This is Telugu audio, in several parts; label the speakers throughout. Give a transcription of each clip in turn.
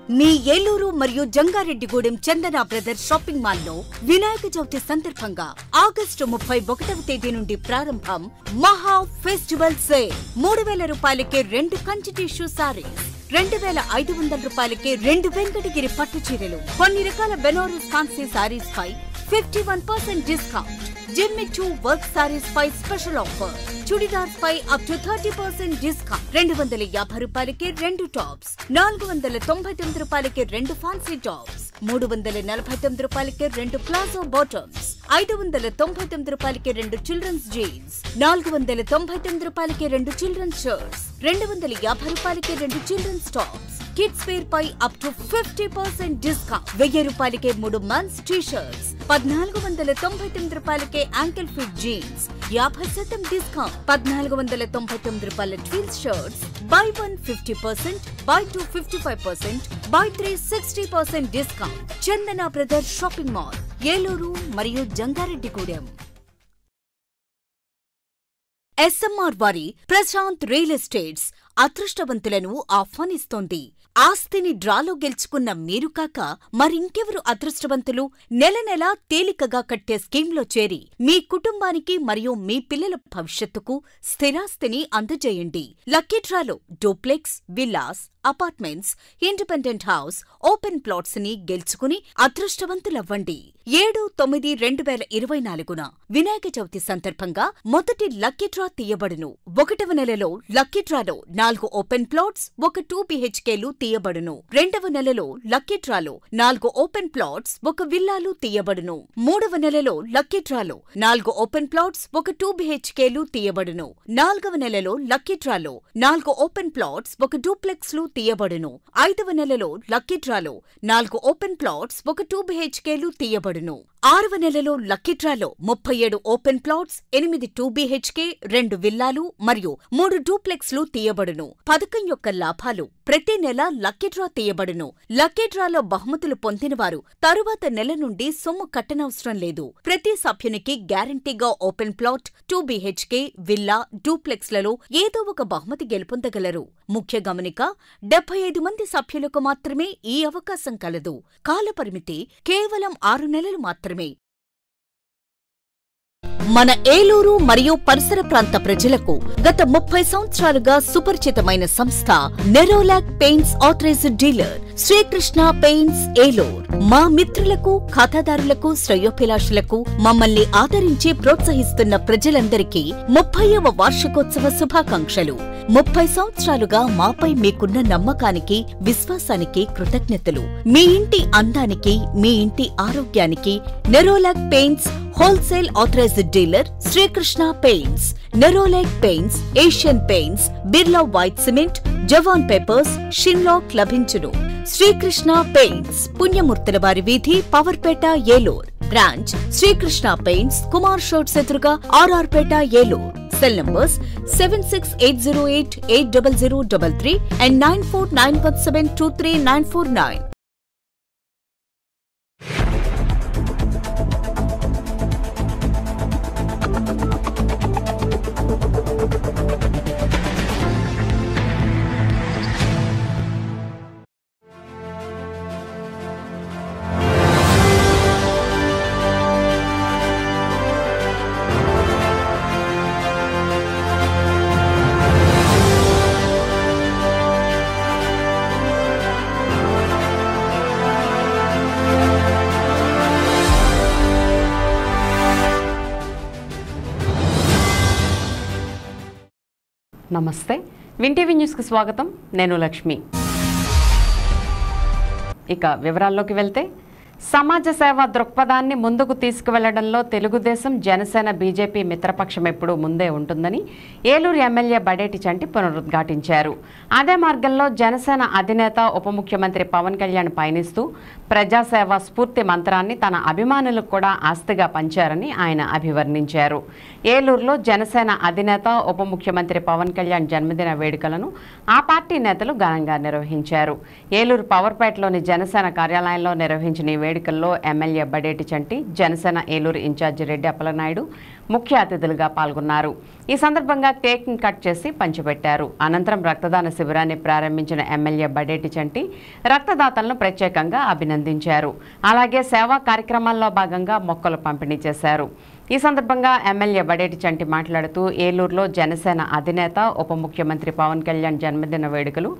Speaker 1: మీ ఏలూరు మరియు జంగారెడ్డిగూడెం చందన బ్రదర్స్ షాపింగ్ మాల్ లో వినాయక చవితి సందర్భంగా ఆగస్టు 31వ తేదీ నుండి ప్రారంభం మహా ఫెస్టివల్ సేల్. 3000 రూపాయలకే 2 కంచి టిష్యూ సారీస్, 2500 రూపాయలకే 2 వెంకటగిరి పట్టు చీరలు, కొన్ని రకాల బెనారస్ ఫ్యాన్సీ సారీస్ పై 51% డిస్కౌంట్. జిమ్మిచూ వర్క్ సారీస్ పై స్పెషల్ ఆఫర్. చుడిదార్స్ పై అప్ టు 30% డిస్కౌంట్. 250 రూపాయలకి 2 టాప్స్, 499 రూపాయలకి 2 ఫ్యాన్సీ టాప్స్, 349 రూపాయలకి 2 ప్లాజో బాటమ్స్, 599 రూపాయలకి 2 చిల్డ్రన్స్ జీన్స్, 499 రూపాయలకి 2 చిల్డ్రన్స్ షర్ట్స్, 250 రూపాయలకి 2 చిల్డ్రన్స్ టాప్స్. కిడ్స్ వేర్ పై అప్ టు 50% డిస్కౌంట్. 1000 రూపాయలకి 3 మెన్స్ టీ షర్ట్స్, 1499 రూపాయలకి యాంకిల్ ఫిట్ జీన్స్, 50% డిస్కౌంట్. 1499 రూపాయల twills shirts, by 1 50%, by 2 55%, by 3 60% discount. Chandana brothers shopping mall, Eluru మరియు జంగారెడ్డిగూడెం. ఎస్ఎంఆర్ వారి ప్రశాంత్ రియల్ ఎస్టేట్స్ అదృష్టవంతులను ఆహ్వానిస్తోంది. ఆస్తిని డ్రాలో గెలుచుకున్న మీరు కాక మరింకెవరు అదృష్టవంతులు? నెల నెలా తేలికగా కట్టే స్కీమ్లో చేరి మీ కుటుంబానికి మరియు మీ పిల్లల భవిష్యత్తుకు స్థిరాస్తిని అందజేయండి. లక్కీ డ్రాలో duplex, villas, apartments, independent house, open plots ని గెలుచుకుని అదృష్టవంతులవ్వండి. 7/9/2024న వినాయక చవితి సందర్భంగా మొదటి లక్కీ డ్రా తీయబడును. 1వ నెలలో లక్కీ డ్రాలో 4 ఓపెన్ ప్లాట్స్, 1 2 BHKలు తీయబడును. 2వ నెలలో లక్కీ డ్రాలో 4 ఓపెన్ ప్లాట్స్, 1 విల్లాలు తీయబడును. 3వ నెలలో లక్కీ డ్రాలో 4 ఓపెన్ ప్లాట్స్, 1 2 BHKలు తీయబడును. 4వ నెలలో లక్కీ డ్రాలో 4 ఓపెన్ ప్లాట్స్, 1 డూప్లెక్స్లు తీయబడును. 5వ నెలలో లక్కీ డ్రాలో 4 ఓపెన్ ప్లాట్స్, 1 2 BHKలు తీయబడును. 6వ నెలలో లక్కీ డ్రాలో 37 ఓపెన్ ప్లాట్స్, 8 2 BHK, 2 విల్లాలు మరియు 3 డూప్లెక్స్లు తీయబడును. పథకం యొక్క లాభాలు: ప్రతి నెల లక్కీ డ్రా తీయబడును. లక్కీ డ్రాలో బహుమతులు పొందినవారు తరువాత నెల నుండి సొమ్ము కట్టనవసరం లేదు. ప్రతి సభ్యునికి గ్యారంటీగా ఓపెన్ ప్లాట్, 2 BHK, విల్లా, డూప్లెక్స్లలో ఏదో ఒక బహుమతి గెలుపొందగలరు. ముఖ్య గమనిక: 75 మంది సభ్యులకు మాత్రమే ఈ అవకాశం కలదు. కాలపరిమితి కేవలం 6 నెలలు మాత్రమే. మన ఏలూరు మరియు పరిసర ప్రాంత ప్రజలకు గత 30 సంవత్సరాలుగా సుపరిచితమైన సంస్థ Nerolac paints authorised dealer Srikrishna paints Eluru. మా మిత్రులకు, ఖాతాదారులకు, శ్రేయోభిలాషులకు మమ్మల్ని ఆదరించి ప్రోత్సహిస్తున్న ప్రజలందరికీ 30వ వార్షికోత్సవ శుభాకాంక్షలు. 30 సంవత్సరాలుగా మాపై మీకున్న నమ్మకానికి, విశ్వాసానికి కృతజ్ఞతలు. మీ ఇంటి అందానికి, మీ ఇంటి ఆరోగ్యానికి Nerolac paints wholesale authorised dealer Srikrishna paints. Nerolac paints, Asian paints, Birla white cement, Jawan papers, షిన్లాక్ లభించును. శ్రీకృష్ణ పెయింట్స్, పుణ్యమూర్తుల వారి వీధి, పవర్పేట, ఏలూరు. బ్రాంచ్ శ్రీకృష్ణ పెయింట్స్, కుమార్ షోట్స్ ఎదురుగా, RR Pet, Eluru. Cell numbers 7680880033 and 9491723949.
Speaker 2: నమస్తే, విన్ టీవీ న్యూస్కి స్వాగతం. నేను లక్ష్మి. ఇక వివరాల్లోకి వెళ్తే, సమాజ సేవ దృక్పథాన్ని ముందుకు తీసుకువెళ్లడంలో తెలుగుదేశం, జనసేన, బీజేపీ మిత్రపక్షం ఎప్పుడూ ముందే ఉంటుందని ఏలూరు ఎమ్మెల్యే బడేటి చంటి పునరుద్ఘాటించారు. అదే మార్గంలో జనసేన అధినేత, ఉప ముఖ్యమంత్రి పవన్ కళ్యాణ్ పయనిస్తూ ప్రజాసేవ స్ఫూర్తి మంత్రాన్ని తన అభిమానులకు కూడా ఆస్తిగా పంచారని ఆయన అభివర్ణించారు. ఏలూరులో జనసేన అధినేత, ఉప ముఖ్యమంత్రి పవన్ కళ్యాణ్ జన్మదిన వేడుకలను ఆ పార్టీ నేతలు ఘనంగా నిర్వహించారు. ఏలూరు పవర్పేటలోని జనసేన కార్యాలయంలో నిర్వహించిన ఈ వేడుకల్లో ఎమ్మెల్యే బడేటి చంటి, జనసేన ఏలూరు ఇన్ఛార్జి రెడ్డి అప్పలనాయుడు ముఖ్య అతిథులుగా పాల్గొన్నారు. ఈ సందర్భంగా కేక్ కట్ చేసి పంచిపెట్టారు. అనంతరం రక్తదాన శిబిరాన్ని ప్రారంభించిన ఎమ్మెల్యే బడేటి చంటి రక్తదాతలను ప్రత్యేకంగా అభినందించారు. అలాగే సేవా కార్యక్రమాల్లో భాగంగా మొక్కలు పంపిణీ చేశారు. ఈ సందర్భంగా ఎమ్మెల్యే బడేటి చంటి మాట్లాడుతూ ఏలూరులో జనసేన అధినేత ఉప ముఖ్యమంత్రి పవన్ కళ్యాణ్ జన్మదిన వేడుకలు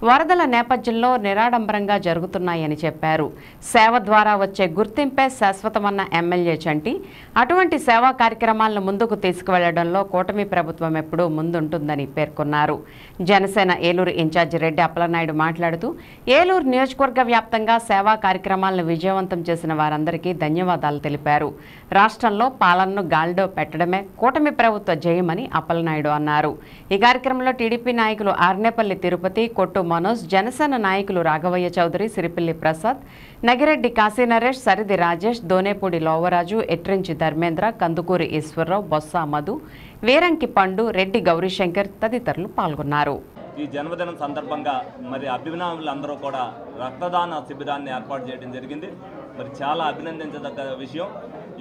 Speaker 2: వరదల నేపథ్యంలో నిరాడంబరంగా జరుగుతున్నాయని చెప్పారు. సేవ ద్వారా వచ్చే గుర్తింపే శాశ్వతమన్న ఎమ్మెల్యే చంటి అటువంటి సేవా కార్యక్రమాలను ముందుకు తీసుకువెళ్లడంలో కూటమి ప్రభుత్వం ఎప్పుడూ ముందుంటుందని పేర్కొన్నారు. జనసేన ఏలూరు ఇన్ఛార్జి రెడ్డి అప్పలనాయుడు మాట్లాడుతూ ఏలూరు నియోజకవర్గ వ్యాప్తంగా సేవా కార్యక్రమాలను విజయవంతం చేసిన వారందరికీ ధన్యవాదాలు తెలిపారు. రాష్ట్రంలో పాలనను గాలిలో పెట్టడమే కూటమి ప్రభుత్వ జయమని అప్పలనాయుడు అన్నారు. ఈ కార్యక్రమంలో టీడీపీ నాయకులు ఆర్నేపల్లి తిరుపతి, కొట్టు మనోజ్, జనసేన నాయకులు రాఘవయ్య చౌదరి, సిరిపిల్లి ప్రసాద్, నగిరెడ్డి కాశీనరేష్, సరిది రాజేష్, దోనేపూడి లోవరాజు, ఎట్రించి ధర్మేంద్ర, కందుకూరి ఈశ్వరరావు, బొత్స మధు, వీరంకి పండు, రెడ్డి గౌరీశంకర్ తదితరులు పాల్గొన్నారు.
Speaker 3: ఈ జన్మదినం సందర్భంగా మరి అభిమానులందరూ కూడా రక్తదాన శిబిరాన్ని ఏర్పాటు చేయడం జరిగింది. మరి చాలా అభినందించదగ్గ విషయం.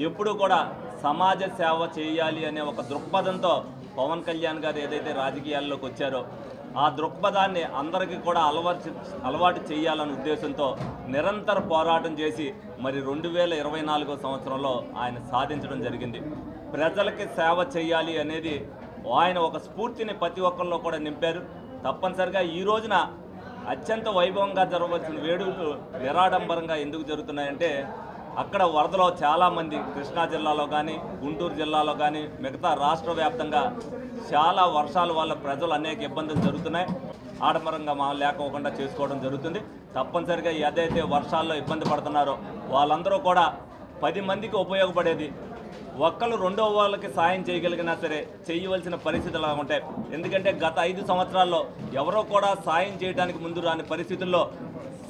Speaker 3: ఎప్పుడు కూడా సమాజ సేవ చేయాలి అనే ఒక దృక్పథంతో పవన్ కళ్యాణ్ గారు ఏదైతే రాజకీయాల్లోకి వచ్చారో ఆ దృక్పథాన్ని అందరికీ కూడా అలవాటు చేయాలనే ఉద్దేశంతో నిరంతర పోరాటం చేసి మరి 2024 సంవత్సరంలో ఆయన సాధించడం జరిగింది. ప్రజలకి సేవ చేయాలి అనేది ఆయన ఒక స్ఫూర్తిని ప్రతి ఒక్కరిలో కూడా నింపారు. తప్పనిసరిగా ఈ రోజున అత్యంత వైభవంగా జరగవలసిన వేడుకలు నిరాడంబరంగా ఎందుకు జరుగుతున్నాయంటే అక్కడ వరదలో చాలామంది కృష్ణా జిల్లాలో కానీ, గుంటూరు జిల్లాలో కానీ, మిగతా రాష్ట్ర వ్యాప్తంగా చాలా వర్షాల వల్ల ప్రజలు అనేక ఇబ్బందులు జరుగుతున్నాయి. ఆడంబరంగా లేకోకుండా చేసుకోవడం జరుగుతుంది. తప్పనిసరిగా ఏదైతే వర్షాల్లో ఇబ్బంది పడుతున్నారో వాళ్ళందరూ కూడా 10 మందికి ఉపయోగపడేది. ఒక్కరు రెండో వాళ్ళకి సాయం చేయగలిగినా సరే చేయవలసిన పరిస్థితులు అలా ఉంటాయి. ఎందుకంటే గత 5 సంవత్సరాల్లో ఎవరో కూడా సాయం చేయడానికి ముందు రాని పరిస్థితుల్లో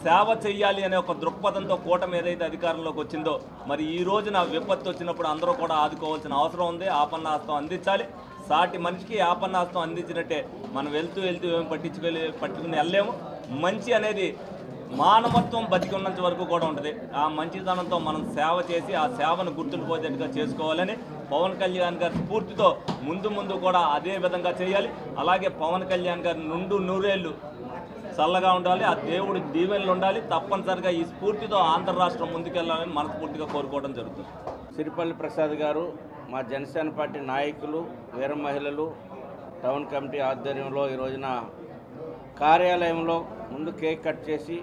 Speaker 3: సేవ చేయాలి అనే ఒక దృక్పథంతో కూటమి ఏదైతే అధికారంలోకి వచ్చిందో మరి ఈ రోజున విపత్తు వచ్చినప్పుడు అందరూ కూడా ఆదుకోవాల్సిన అవసరం ఉంది. ఆపన్నాస్తం అందించాలి. సాటి మనిషికి ఆపన్నాస్తం అందించినట్టే మనం వెళ్తూ ఏం పట్టుకుని వెళ్ళలేము. మంచి అనేది మానవత్వం బతికి ఉన్నంత వరకు కూడా ఉంటుంది. ఆ మంచితనంతో మనం సేవ చేసి ఆ సేవను గుర్తుండిపోయేట్టుగా చేసుకోవాలని పవన్ కళ్యాణ్ గారి స్ఫూర్తితో ముందు కూడా అదే విధంగా చేయాలి. అలాగే పవన్ కళ్యాణ్ గారి నూరేళ్ళు చల్లగా ఉండాలి. ఆ దేవుడి దీవెనలు ఉండాలి. తప్పనిసరిగా ఈ స్ఫూర్తితో ఆంధ్ర రాష్ట్రం ముందుకెళ్లాలని మనస్ఫూర్తిగా కోరుకోవడం జరుగుతుంది.
Speaker 4: సిరిపల్లి ప్రసాద్ గారు, మా జనసేన పార్టీ నాయకులు, వీర మహిళలు టౌన్ కమిటీ ఆధ్వర్యంలో ఈ రోజున కార్యాలయంలో ముందు కేక్ కట్ చేసి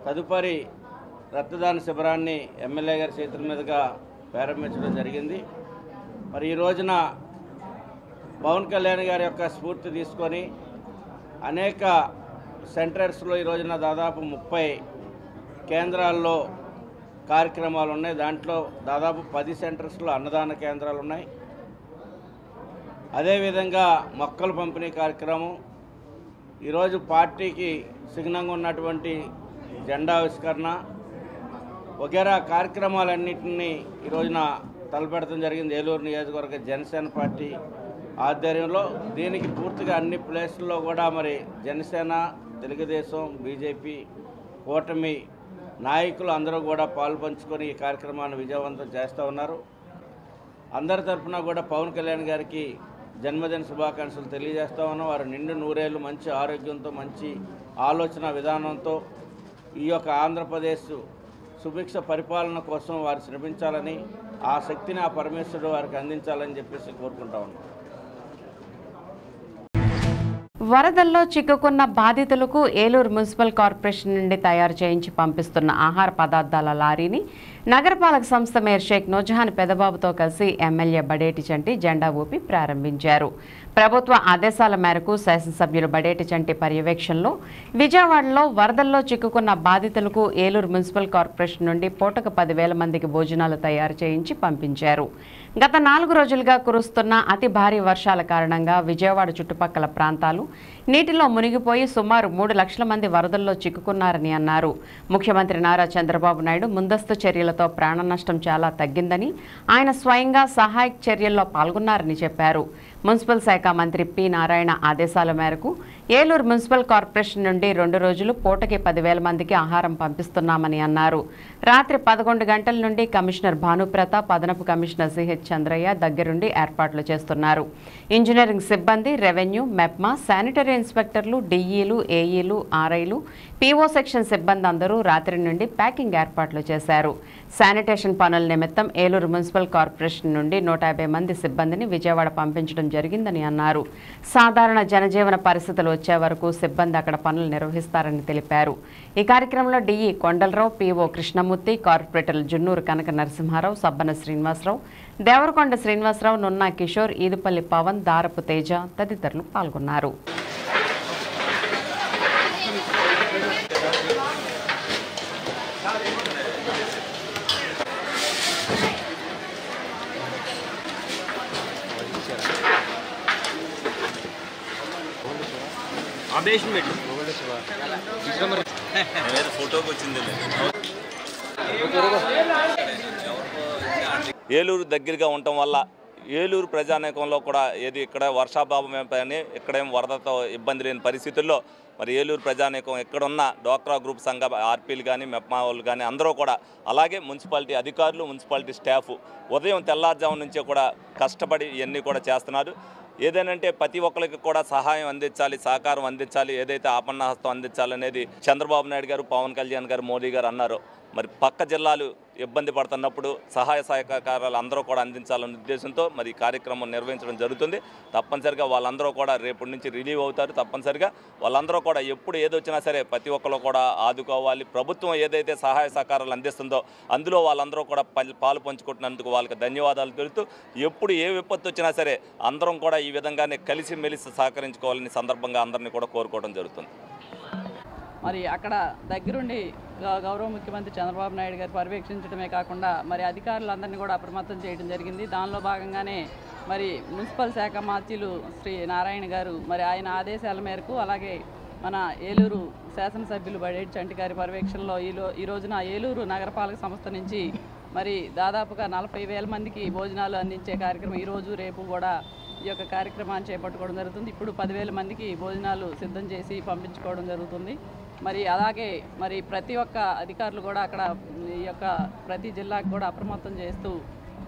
Speaker 4: తదుపరి రక్తదాన శిబిరాన్ని ఎమ్మెల్యే గారి చేతుల మీదుగా ప్రారంభించడం జరిగింది. మరి ఈ రోజున పవన్ కళ్యాణ్ గారి యొక్క స్ఫూర్తి తీసుకొని అనేక సెంటర్స్లో ఈ రోజున దాదాపు 30 కేంద్రాల్లో కార్యక్రమాలు ఉన్నాయి. దాంట్లో దాదాపు 10 సెంటర్స్లో అన్నదాన కేంద్రాలు ఉన్నాయి. అదేవిధంగా మొక్కల పంపిణీ కార్యక్రమం, ఈరోజు పార్టీకి సిగ్నంగా ఉన్నటువంటి జెండా ఆవిష్కరణ వగేరా కార్యక్రమాలన్నింటినీ ఈ రోజున తలపెడతం జరిగింది ఏలూరు నియోజకవర్గ జనసేన పార్టీ ఆధ్వర్యంలో. దీనికి పూర్తిగా అన్ని ప్లేసుల్లో కూడా మరి జనసేన, తెలుగుదేశం, బీజేపీ కూటమి నాయకులు అందరూ కూడా పాల్పంచుకొని ఈ కార్యక్రమాన్ని విజయవంతం చేస్తూ ఉన్నారు. అందరి తరఫున కూడా పవన్ కళ్యాణ్ గారికి జన్మదిన శుభాకాంక్షలు తెలియజేస్తూ ఉన్నాం. వారు నిండు నూరేళ్ళు మంచి ఆరోగ్యంతో, మంచి ఆలోచన విధానంతో ఈ యొక్క ఆంధ్రప్రదేశ్ సుభిక్ష పరిపాలన కోసం వారు శ్రమించాలని, ఆ శక్తిని ఆ పరమేశ్వరుడు వారికి అందించాలని చెప్పేసి కోరుకుంటా ఉన్నాం.
Speaker 2: వరదల్లో చిక్కుకున్న బాధితులకు ఏలూరు మున్సిపల్ కార్పొరేషన్ నుండి తయారు చేయించి పంపిస్తున్న ఆహార పదార్థాల లారీని నగరపాలక సంస్థ మేయర్ షేక్ నూజహాన్ పెదబాబుతో కలిసి ఎమ్మెల్యే బడేటి చంటి జెండా ఊపి ప్రారంభించారు. ప్రభుత్వ ఆదేశాల మేరకు శాసనసభ్యులు బడేటి చంటి పర్యవేక్షణలో విజయవాడలో వరదల్లో చిక్కుకున్న బాధితులకు ఏలూరు మున్సిపల్ కార్పొరేషన్ నుండి పూటకు 10,000 మందికి భోజనాలు తయారు చేయించి పంపించారు. గత 4 రోజులుగా కురుస్తున్న అతి భారీ వర్షాల కారణంగా విజయవాడ చుట్టుపక్కల ప్రాంతాలు నీటిలో మునిగిపోయి సుమారు 3 లక్షల మంది వరదల్లో చిక్కుకున్నారని అన్నారు. ముఖ్యమంత్రి నారా చంద్రబాబు నాయుడు ముందస్తు చర్యలతో ప్రాణ నష్టం చాలా తగ్గిందని, ఆయన స్వయంగా సహాయక చర్యల్లో పాల్గొన్నారని చెప్పారు. మున్సిపల్ శాఖ మంత్రి పి నారాయణ ఆదేశాల మేరకు ఏలూరు మున్సిపల్ కార్పొరేషన్ నుండి 2 రోజులు పూటకి 10,000 మందికి ఆహారం పంపిస్తున్నామని అన్నారు. రాత్రి 11 గంటల నుండి కమిషనర్ భానుప్రతాప్, అదనపు కమిషనర్ సిహెచ్ చంద్రయ్య దగ్గరుండి ఏర్పాట్లు చేస్తున్నారు. ఇంజనీరింగ్ సిబ్బంది, రెవెన్యూ, మెప్మా, శానిటరీ ఇన్స్పెక్టర్లు, డిఈలు, ఏఈలు, ఆర్ఐలు, పీఓ సెక్షన్ సిబ్బంది అందరూ రాత్రి నుండి ప్యాకింగ్ ఏర్పాట్లు చేశారు. శానిటేషన్ పనుల నిమిత్తం ఏలూరు మున్సిపల్ కార్పొరేషన్ నుండి 150 మంది సిబ్బందిని విజయవాడ పంపించడం జరిగిందని అన్నారు. సాధారణ జనజీవన పరిస్థితులు వచ్చే వరకు సిబ్బంది అక్కడ పనులు నిర్వహిస్తారని తెలిపారు. ఈ కార్యక్రమంలో డిఈ కొండలరావు, పీఓ కృష్ణమూర్తి, కార్పొరేటర్లు జున్నూరు కనక నరసింహారావు, సబ్బన శ్రీనివాసరావు, దేవరకొండ శ్రీనివాసరావు, నున్నా కిషోర్, ఈదుపల్లి పవన్, దారపు తేజ తదితరులు పాల్గొన్నారు.
Speaker 3: ఫోటోకి వచ్చింది. ఏలూరు దగ్గరగా ఉండటం వల్ల ఏలూరు ప్రజానీకంలో కూడా ఏది ఇక్కడ వర్షాభావం అని ఇక్కడేం వరదతో ఇబ్బంది లేని పరిస్థితుల్లో మరి ఏలూరు ప్రజానీకం ఎక్కడున్న డ్వాక్రా గ్రూప్ సంఘ ఆర్పీలు కానీ మెప్మా వాళ్ళు కానీ అందరూ కూడా, అలాగే మున్సిపాలిటీ అధికారులు, మున్సిపాలిటీ స్టాఫ్ ఉదయం తెల్లారుజాము నుంచే కూడా కష్టపడి ఇవన్నీ కూడా చేస్తున్నారు. ఏదేనంటే ప్రతి ఒక్కరికి కూడా సహాయం అందించాలి, సహకారం అందించాలి, ఏదైతే ఆపన్నహస్తం అందించాలనేది చంద్రబాబు నాయుడు గారు, పవన్ కళ్యాణ్ గారు, మోడీ గారు అన్నారు. మరి పక్క జిల్లాలు ఇబ్బంది పడుతున్నప్పుడు సహాయ సహకారాలు అందరూ కూడా అందించాలనే ఉద్దేశంతో మరి ఈ కార్యక్రమం నిర్వహించడం జరుగుతుంది. తప్పనిసరిగా వాళ్ళందరూ కూడా రేపటి నుంచి రిలీవ్ అవుతారు. తప్పనిసరిగా వాళ్ళందరూ కూడా ఎప్పుడు ఏదొచ్చినా సరే ప్రతి ఒక్కరు కూడా ఆదుకోవాలి. ప్రభుత్వం ఏదైతే సహాయ సహకారాలు అందిస్తుందో అందులో వాళ్ళందరూ కూడా పాలు పంచుకుంటున్నందుకు వాళ్ళకి ధన్యవాదాలు తెలుపుతూ, ఎప్పుడు ఏ విపత్తు వచ్చినా సరే అందరం కూడా ఈ విధంగానే కలిసిమెలిసి సహకరించుకోవాలని సందర్భంగా అందరినీ కూడా కోరుకోవడం జరుగుతుంది.
Speaker 5: మరి అక్కడ దగ్గరుండి గౌరవ ముఖ్యమంత్రి చంద్రబాబు నాయుడు గారు పర్యవేక్షించడమే కాకుండా మరి అధికారులందరినీ కూడా అప్రమత్తం చేయడం జరిగింది. దానిలో భాగంగానే మరి మున్సిపల్ శాఖ మంత్రులు శ్రీ నారాయణ గారు మరి ఆయన ఆదేశాల మేరకు, అలాగే మన ఏలూరు శాసనసభ్యులు బడేటి చంటి గారి పర్యవేక్షణలో ఈ రోజున ఏలూరు నగరపాలక సంస్థ నుంచి మరి దాదాపుగా 40,000 మందికి భోజనాలు అందించే కార్యక్రమం ఈరోజు రేపు కూడా ఈ యొక్క కార్యక్రమాన్ని చేపట్టుకోవడం జరుగుతుంది. ఇప్పుడు 10,000 మందికి భోజనాలు సిద్ధం చేసి పంపించుకోవడం జరుగుతుంది. మరి అలాగే మరి ప్రతి ఒక్క అధికారులు కూడా అక్కడ ఈ యొక్క ప్రతి జిల్లాకు కూడా అప్రమత్తం చేస్తూ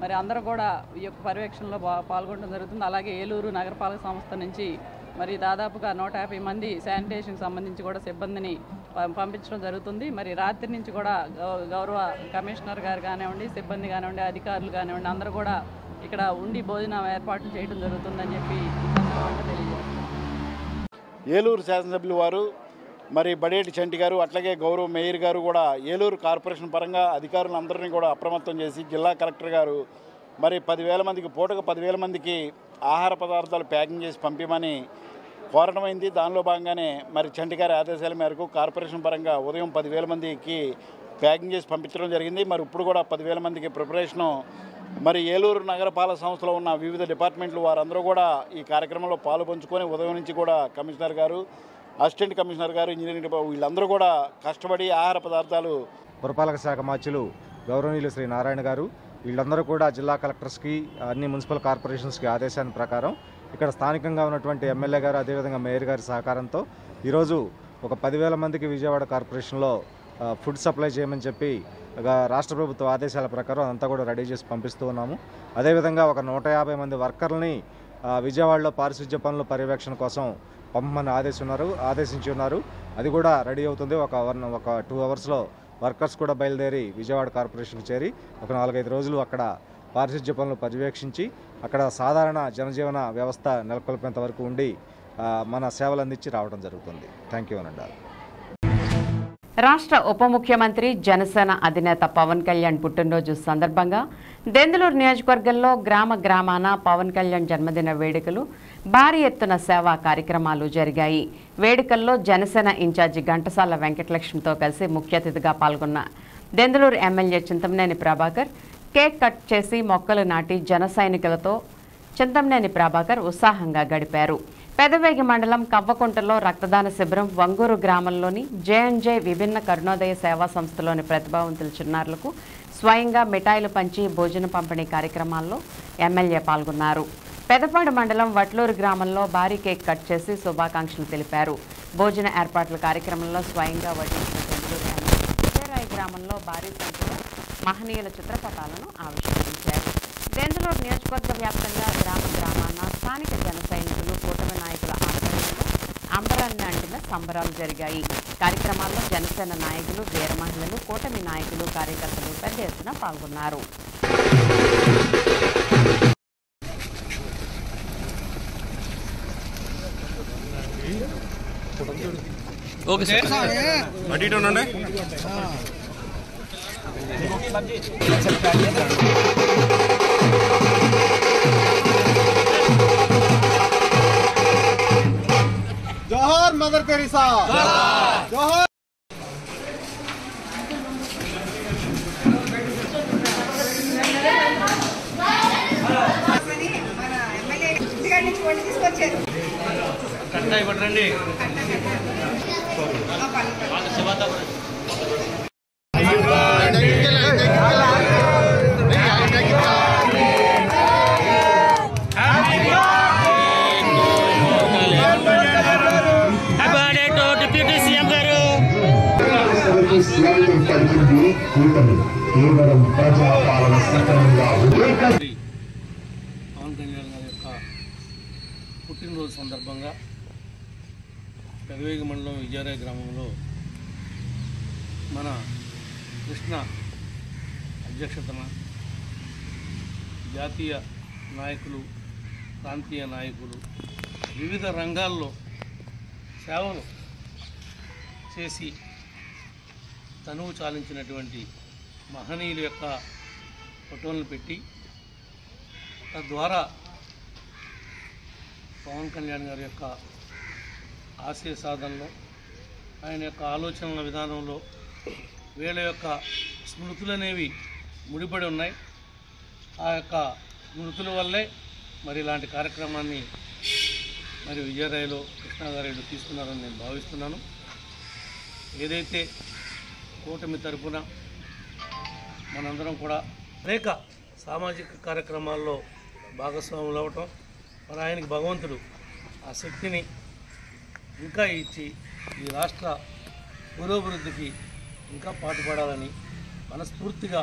Speaker 5: మరి అందరూ కూడా ఈ యొక్క పర్యవేక్షణలో పాల్గొనడం జరుగుతుంది. అలాగే ఏలూరు నగరపాలక సంస్థ నుంచి మరి దాదాపుగా 150 మంది శానిటేషన్కి సంబంధించి కూడా సిబ్బందిని పంపించడం జరుగుతుంది. మరి రాత్రి నుంచి కూడా గౌరవ కమిషనర్ గారు కానివ్వండి, సిబ్బంది కానివ్వండి, అధికారులు కానివ్వండి అందరూ కూడా ఇక్కడ ఉండి భోజనం ఏర్పాట్లు చేయడం జరుగుతుందని చెప్పి తెలియజేస్తున్నారు.
Speaker 6: ఏలూరు శాసనసభ్యులు వారు మరి బడేటి చంటి గారు, అట్లాగే గౌరవ మేయర్ గారు కూడా ఏలూరు కార్పొరేషన్ పరంగా అధికారులందరినీ కూడా అప్రమత్తం చేసి, జిల్లా కలెక్టర్ గారు మరి 10,000 మందికి పూటకు 10,000 మందికి ఆహార పదార్థాలు ప్యాకింగ్ చేసి పంపిమని కోరడమైంది. దానిలో భాగంగానే మరి చంటి గారి ఆదేశాల మేరకు కార్పొరేషన్ పరంగా ఉదయం 10,000 మందికి ప్యాకింగ్ చేసి పంపించడం జరిగింది. మరి ఇప్పుడు కూడా 10,000 మందికి ప్రిపరేషను మరి ఏలూరు నగరపాలక సంస్థలో ఉన్న వివిధ డిపార్ట్మెంట్లు వారందరూ కూడా ఈ కార్యక్రమంలో పాలు పంచుకొని ఉదయం నుంచి కూడా కమిషనర్ గారు, అసిస్టెంట్ కమిషనర్ గారు, ఇంజనీరింగ్ వీళ్ళందరూ కూడా కష్టపడి ఆహార పదార్థాలు
Speaker 7: పురపాలక శాఖ మార్చులు గౌరవనీయులు శ్రీ నారాయణ గారు వీళ్ళందరూ కూడా జిల్లా కలెక్టర్స్కి, అన్ని మున్సిపల్ కార్పొరేషన్స్కి ఆదేశాల ప్రకారం ఇక్కడ స్థానికంగా ఉన్నటువంటి ఎమ్మెల్యే గారు, అదేవిధంగా మేయర్ గారి సహకారంతో ఈరోజు ఒక 10,000 మందికి విజయవాడ కార్పొరేషన్లో ఫుడ్ సప్లై చేయమని చెప్పి రాష్ట్ర ప్రభుత్వ ఆదేశాల ప్రకారం అంతా కూడా రెడీ చేసి పంపిస్తూ ఉన్నాము. అదేవిధంగా ఒక 150 మంది వర్కర్లని విజయవాడలో పారిశుధ్య పనుల పర్యవేక్షణ కోసం పంపమని ఆదేశించి ఉన్నారు. అది కూడా రెడీ అవుతుంది. ఒక 2 అవర్స్లో వర్కర్స్ కూడా బయలుదేరి విజయవాడ కార్పొరేషన్కి చేరి ఒక 4-5 రోజులు అక్కడ పారిశుధ్య పనులు పర్యవేక్షించి అక్కడ సాధారణ జనజీవన వ్యవస్థ నెలకొల్పేంత వరకు ఉండి మన సేవలు అందించి రావడం జరుగుతుంది. థ్యాంక్ యూ అనండి.
Speaker 2: రాష్ట్ర ఉప ముఖ్యమంత్రి జనసేన అధినేత పవన్ కళ్యాణ్ పుట్టినరోజు సందర్భంగా దెందులూరు నియోజకవర్గంలో గ్రామాన పవన్ కళ్యాణ్ జన్మదిన వేడుకలు, భారీ ఎత్తున సేవా కార్యక్రమాలు జరిగాయి. వేడుకల్లో జనసేన ఇన్ఛార్జి ఘంటసాల వెంకటలక్ష్మితో కలిసి ముఖ్య అతిథిగా పాల్గొన్న Denduluru MLA Chintamaneni Prabhakar cake cut చేసి మొక్కలు నాటి జన సైనికులతో చింతమనేని ప్రభాకర్ ఉత్సాహంగా గడిపారు. పెదవేగి మండలం కవ్వకుంటలో రక్తదాన శిబిరం, వంగూరు గ్రామంలోని జేఎన్జే విభిన్న కరుణోదయ సేవా సంస్థలోని ప్రతిభావంతుల చిన్నారులకు స్వయంగా మిఠాయిలు పంచి భోజన పంపిణీ కార్యక్రమాల్లో ఎమ్మెల్యే పాల్గొన్నారు. పెదపాడు మండలం వట్లూరు గ్రామంలో భారీ కేక్ కట్ చేసి శుభాకాంక్షలు తెలిపారు. భోజన ఏర్పాట్ల కార్యక్రమంలో స్వయంగా వడ్డించిన దెందులూరు విజయరాయి గ్రామంలో భారీ సంఖ్యలో మహనీయుల చిత్రపటాలను ఆవిష్కరించారు. దెందులూరు నియోజకవర్గ వ్యాప్తంగా గ్రామాన స్థానిక జన సైనికులు కూటమి నాయకుల ఆధ్వర్యంలో అంబరాన్ని అంటిన సంబరాలు జరిగాయి. కార్యక్రమాల్లో జనసేన నాయకులు, వీర మహిళలు, కూటమి నాయకులు, కార్యకర్తలు పెద్ద ఎత్తున పాల్గొన్నారు.
Speaker 8: जोहर मदर टेरेसा, जोहर।
Speaker 9: పవన్ కళ్యాణ్ గారి యొక్క పుట్టినరోజు సందర్భంగా పెదవేగి మండలం విజయరాయ గ్రామంలో మన కృష్ణ అధ్యక్షతన జాతీయ నాయకులు, ప్రాంతీయ నాయకులు వివిధ రంగాల్లో సేవలు చేసి తనువు చాలించినటువంటి మహనీయుల యొక్క ఫోటోలను పెట్టి తద్వారా పవన్ కళ్యాణ్ గారి యొక్క ఆశయ సాధనలో, ఆయన యొక్క ఆలోచనల విధానంలో వీళ్ళ యొక్క స్మృతులు అనేవి ముడిపడి ఉన్నాయి. ఆ యొక్క స్మృతుల వల్లే మరి ఇలాంటి కార్యక్రమాన్ని మరి విజయరాయలో కృష్ణాగారెడ్డి తీసుకున్నారని నేను భావిస్తున్నాను. ఏదైతే కూటమి తరపున మనందరం కూడా అనేక సామాజిక కార్యక్రమాల్లో భాగస్వాములు అవ్వటం, మరి ఆయనకి భగవంతుడు ఆ శక్తిని ఇంకా ఇచ్చి ఈ రాష్ట్ర పురోభివృద్ధికి ఇంకా పాటుపడాలని మనస్ఫూర్తిగా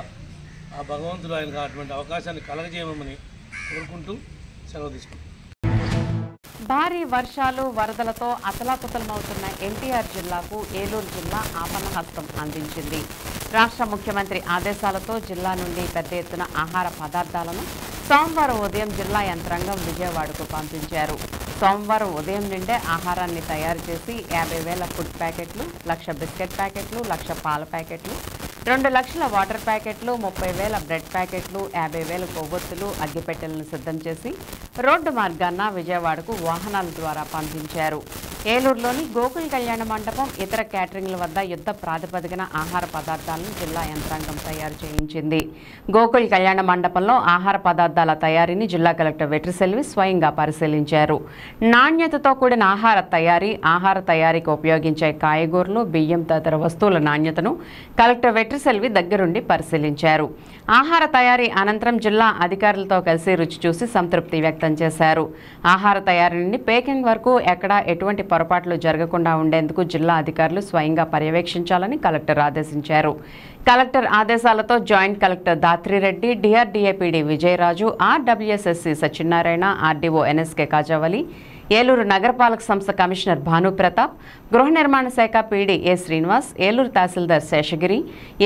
Speaker 9: ఆ భగవంతుడు ఆయనకు అటువంటి అవకాశాన్ని కలగజేయమని కోరుకుంటూ సెలవు తీసుకుంటాం.
Speaker 2: భారీ వర్షాలు, వరదలతో అతలాకుతలమవుతున్న ఎన్టీఆర్ జిల్లాకు ఏలూరు జిల్లా ఆపన్న హస్తం అందించింది. రాష్ట్ర ముఖ్యమంత్రి ఆదేశాలతో జిల్లా నుండి పెద్ద ఎత్తున ఆహార పదార్థాలను సోమవారం ఉదయం జిల్లా యంత్రాంగం విజయవాడకు పంపించారు. సోమవారం ఉదయం నుండే ఆహారాన్ని తయారు చేసి 50,000 ఫుడ్ ప్యాకెట్లు, 1,00,000 బిస్కెట్ ప్యాకెట్లు, 1,00,000 పాల ప్యాకెట్లు, 2 లక్షల వాటర్ ప్యాకెట్లు, 30,000 బ్రెడ్ ప్యాకెట్లు, 50,000 కొవ్వొత్తులు, అగ్గిపెట్టెలను సిద్ధం చేసి రోడ్డు మార్గాన విజయవాడకు వాహనాల ద్వారా పంపించారు. ఏలూరులోని గోకుల్ కళ్యాణ మండపం, ఇతర క్యాటరింగ్ల వద్ద యుద్ధ ప్రాతిపదికన ఆహార పదార్థాలను జిల్లా యంత్రాంగం తయారు చేయించింది. గోకుల్ కళ్యాణ మండపంలో ఆహార పదార్థాల తయారీని జిల్లా కలెక్టర్ వెట్రిసెల్వి స్వయంగా పరిశీలించారు. నాణ్యతతో కూడిన ఆహార తయారీకి ఉపయోగించే కాయగూరలు, బియ్యం తదితర వస్తువుల నాణ్యతను కలెక్టర్ వెట్రిసెల్వి దగ్గరుండి పరిశీలించారు. ఆహార తయారీ అనంతరం జిల్లా అధికారులతో కలిసి రుచి చూసి సంతృప్తి వ్యక్తం చేశారు. ఆహార తయారీ నుండి పేకింగ్ వరకు ఎక్కడా ఎటువంటి పొరపాట్లు జరగకుండా ఉండేందుకు జిల్లా అధికారులు స్వయంగా పర్యవేక్షించాలని కలెక్టర్ ఆదేశించారు. కలెక్టర్ ఆదేశాలతో joint collector Dhatri Reddy, DRDA PD Vijayaraju, RWS SE Satyanarayana, RDO NSK Kajavali, Eluru నగరపాలక సంస్థ కమిషనర్ భానుప్రతాప్, గృహ నిర్మాణ శాఖ పీడీ ఏ శ్రీనివాస్, ఏలూరు తహసీల్దార్ శేషగిరి,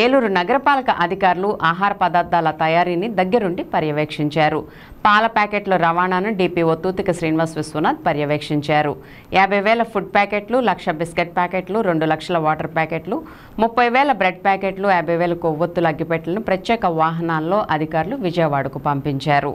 Speaker 2: ఏలూరు నగరపాలక అధికారులు ఆహార పదార్థాల తయారీని దగ్గరుండి పర్యవేక్షించారు. పాల ప్యాకెట్ల రవాణాను డిపిఓ తూతిక శ్రీనివాస్ విశ్వనాథ్ పర్యవేక్షించారు. 50,000 ఫుడ్ ప్యాకెట్లు, 1,00,000 బిస్కెట్ ప్యాకెట్లు, 2 లక్షల వాటర్ ప్యాకెట్లు, 30,000 బ్రెడ్ ప్యాకెట్లు, 50,000 కొవ్వొత్తుల అగ్గిపెట్టెలను ప్రత్యేక వాహనాల్లో అధికారులు విజయవాడకు పంపించారు.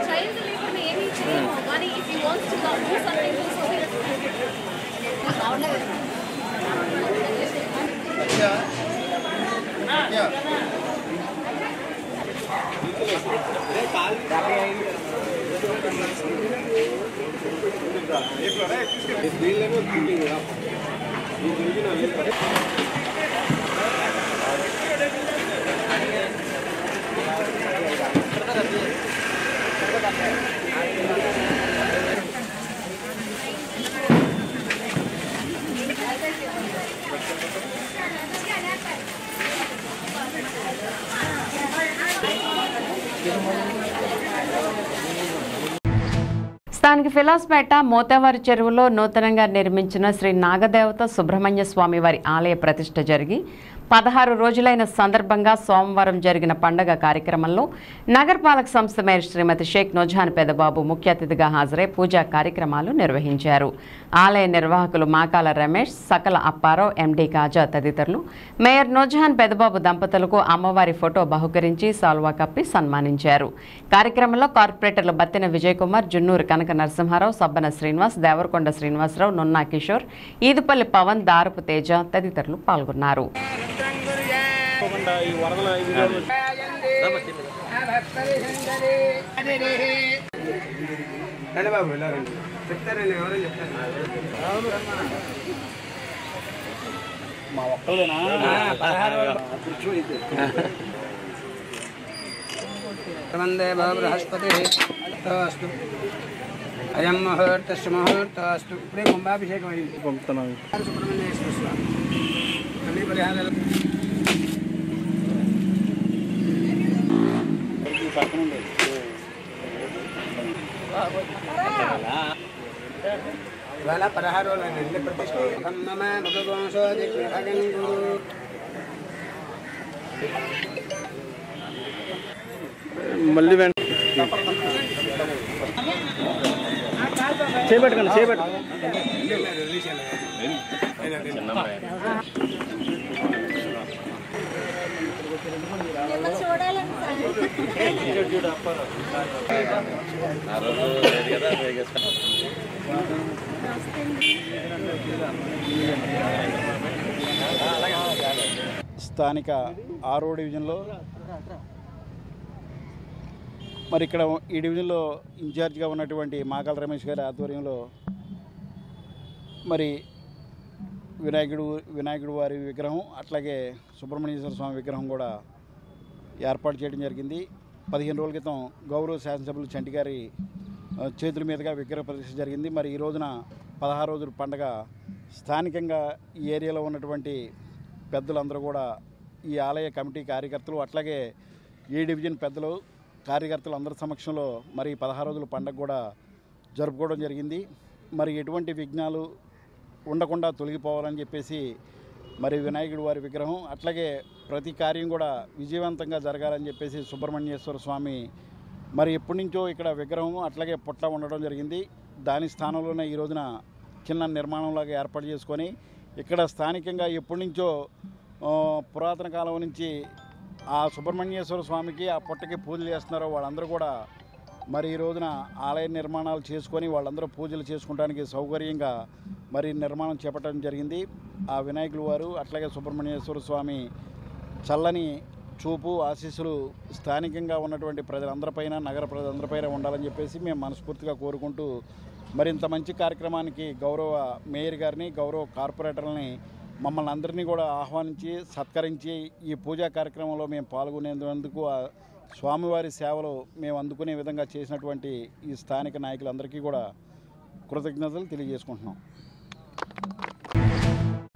Speaker 10: చైల్డ్ లేబర్ ఏమి Money, if he wants to do something, do something.
Speaker 2: స్థానిక ఫిలాస్పేట మోతేవారి చెరువులో నూతనంగా నిర్మించిన శ్రీ నాగదేవత సుబ్రహ్మణ్య స్వామి వారి ఆలయ ప్రతిష్ఠ జరిగి 16 రోజులైన సందర్భంగా సోమవారం జరిగిన పండగ కార్యక్రమంలో నగరపాలక సంస్థ మేయర్ శ్రీమతి షేక్ నూజహాన్ పెదబాబు ముఖ్య అతిథిగా హాజరై పూజా కార్యక్రమాలు నిర్వహించారు. ఆలయ నిర్వాహకులు మాకాల రమేష్, సకల అప్పారావు, ఎండి కాజా తదితరులు మేయర్ నూజహాన్ పెదబాబు దంపతులకు అమ్మవారి ఫోటో బహుకరించి సాల్వా కప్పి సన్మానించారు. కార్యక్రమంలో కార్పొరేటర్లు బత్తిన విజయ్ కుమార్, జున్నూరు కనక నరసింహారావు, సబ్బన శ్రీనివాస్, దేవరకొండ శ్రీనివాసరావు, నున్నా కిషోర్, ఈదుపల్లి పవన్, దారపు తేజ తదితరులు పాల్గొన్నారు.
Speaker 6: మా ఒక్కలేనా
Speaker 11: బృహస్పతి అయం ముహూర్తస్సు ముహూర్తస్తు. ఇప్పుడే కుంభాభిషేకం అయింది. సుబ్రహ్మణ్యేశ్వర స్వామి అన్ని పరిహారాలు ఇవాళ 16 రోజులు ప్రతిష్ఠ
Speaker 6: మళ్ళీ చేపెట్టకండి చేపెట్టండి. స్థానిక 6వ డివిజన్లో మరి ఇక్కడ ఈ డివిజన్లో ఇన్ఛార్జ్గా ఉన్నటువంటి మాకాల రమేష్ గారి ఆధ్వర్యంలో మరి వినాయకుడు వారి విగ్రహం అట్లాగే సుబ్రహ్మణ్యేశ్వర స్వామి విగ్రహం కూడా ఏర్పాటు చేయడం జరిగింది. 15 రోజుల క్రితం గౌరవ శాసనసభ్యులు చంటి గారి చేతుల మీదుగా విగ్రహ ప్రతిష్ఠ జరిగింది. మరి ఈ రోజున 16 రోజుల పండగ స్థానికంగా ఈ ఏరియాలో ఉన్నటువంటి పెద్దలందరూ కూడా ఈ ఆలయ కమిటీ కార్యకర్తలు అట్లాగే ఈ డివిజన్ పెద్దలు కార్యకర్తలు అందరి సమక్షంలో మరి 16 రోజుల పండగ కూడా జరుపుకోవడం జరిగింది. మరి ఎటువంటి విఘ్నాలు ఉండకుండా తొలగిపోవాలని చెప్పేసి మరి వినాయకుడి వారి విగ్రహం అట్లాగే ప్రతి కార్యం కూడా విజయవంతంగా జరగాలని చెప్పేసి సుబ్రహ్మణ్యేశ్వర స్వామి మరి ఎప్పటి నుంచో ఇక్కడ విగ్రహం అట్లాగే పుట్ట ఉండడం జరిగింది. దాని స్థానంలోనే ఈ రోజున చిన్న నిర్మాణంలాగా ఏర్పాటు చేసుకొని ఇక్కడ స్థానికంగా ఎప్పటి నుంచో పురాతన కాలం నుంచి ఆ సుబ్రహ్మణ్యేశ్వర స్వామికి ఆ పుట్టకి పూజలు చేస్తున్నారో వాళ్ళందరూ కూడా మరి ఈ రోజున ఆలయ నిర్మాణాలు చేసుకొని వాళ్ళందరూ పూజలు చేసుకోవడానికి సౌకర్యంగా మరి నిర్మాణం చేపట్టడం జరిగింది. ఆ వినాయకులు వారు అట్లాగే సుబ్రహ్మణ్యేశ్వర స్వామి చల్లని చూపు ఆశీస్సులు స్థానికంగా ఉన్నటువంటి ప్రజలందరిపైన నగర ప్రజలందరిపైన ఉండాలని చెప్పేసి మేము మనస్ఫూర్తిగా కోరుకుంటూ మరి ఇంత మంచి కార్యక్రమానికి గౌరవ మేయర్ గారిని గౌరవ కార్పొరేటర్లని మమ్మల్ని అందరినీ కూడా ఆహ్వానించి సత్కరించి ఈ పూజా కార్యక్రమంలో మేము పాల్గొనేందుకు ఆ స్వామివారి సేవలు మేము అందుకునే విధంగా చేసినటువంటి ఈ స్థానిక నాయకులందరికీ కూడా కృతజ్ఞతలు తెలియజేసుకుంటున్నాం.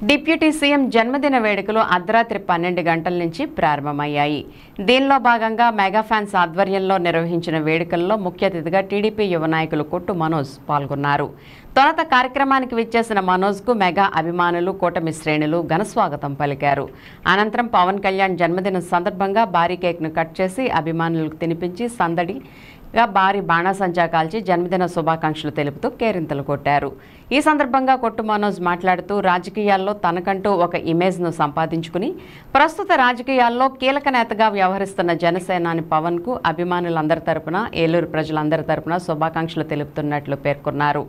Speaker 2: డిప్యూటీ సీఎం జన్మదిన వేడుకలు అర్ధరాత్రి 12 గంటల నుంచి ప్రారంభమయ్యాయి. దీనిలో భాగంగా మెగా ఫ్యాన్స్ ఆధ్వర్యంలో నిర్వహించిన వేడుకల్లో ముఖ్య అతిథిగా టీడీపీ యువ నాయకులు కొట్టు మనోజ్ పాల్గొన్నారు. తొలుత కార్యక్రమానికి విచ్చేసిన మనోజ్కు మెగా అభిమానులు కూటమి శ్రేణులు ఘనస్వాగతం పలికారు. అనంతరం పవన్ కళ్యాణ్ జన్మదినం సందర్భంగా భారీ కేక్ను కట్ చేసి అభిమానులకు తినిపించి సందడి భారీ బాణాసంచా కాల్చి జన్మదిన శుభాకాంక్షలు తెలుపుతూ కేరింతలు కొట్టారు. ఈ సందర్భంగా కొట్టు మనోజ్ మాట్లాడుతూ రాజకీయాల్లో తనకంటూ ఒక ఇమేజ్ను సంపాదించుకుని ప్రస్తుత రాజకీయాల్లో కీలక నేతగా వ్యవహరిస్తున్న జనసేనాని పవన్కు అభిమానులందరి తరపున ఏలూరు ప్రజలందరి తరపున శుభాకాంక్షలు తెలుపుతున్నట్లు పేర్కొన్నారు.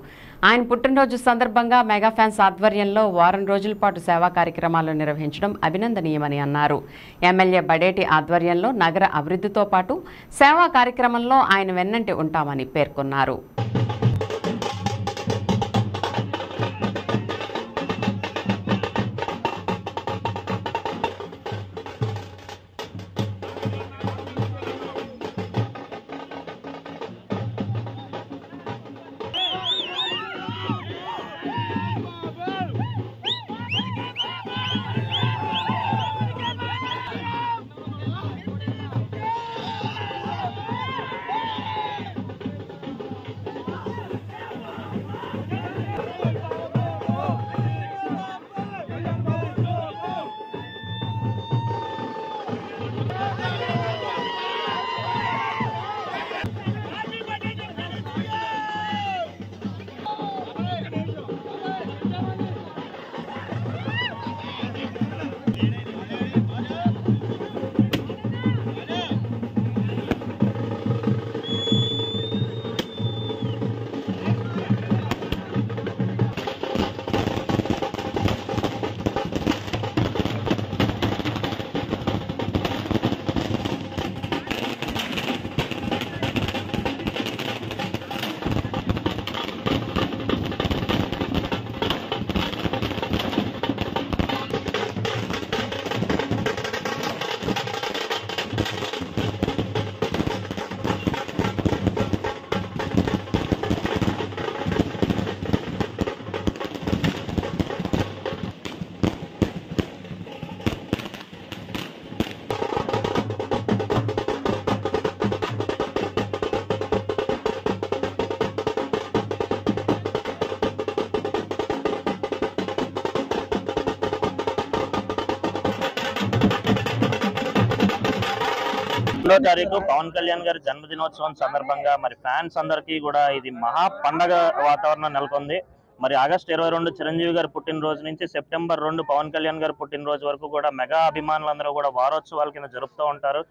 Speaker 2: ఆయన పుట్టినరోజు సందర్భంగా మెగా ఫ్యాన్స్ ఆధ్వర్యంలో వారం రోజుల పాటు సేవా కార్యక్రమాలు నిర్వహించడం అభినందనీయమని అన్నారు. ఎమ్మెల్యే బడేటి ఆధ్వర్యంలో నగర అభివృద్ధితో పాటు సేవా కార్యక్రమంలో ఆయన వెన్నంటి ఉంటామని పేర్కొన్నారు.
Speaker 12: తారీఖు పవన్ కళ్యాణ్ గారి జన్మదినోత్సవం సందర్భంగా మరి ఫ్యాన్స్ అందరికీ కూడా ఇది మహా పండగ వాతావరణం నెలకొంది. మరి ఆగస్టు 22 చిరంజీవి గారి పుట్టినరోజు నుంచి సెప్టెంబర్ 2 పవన్ కళ్యాణ్ గారి పుట్టినరోజు వరకు కూడా మెగా అభిమానులందరూ కూడా వారోత్సవాల కింద జరుపుతూ ఉంటారు.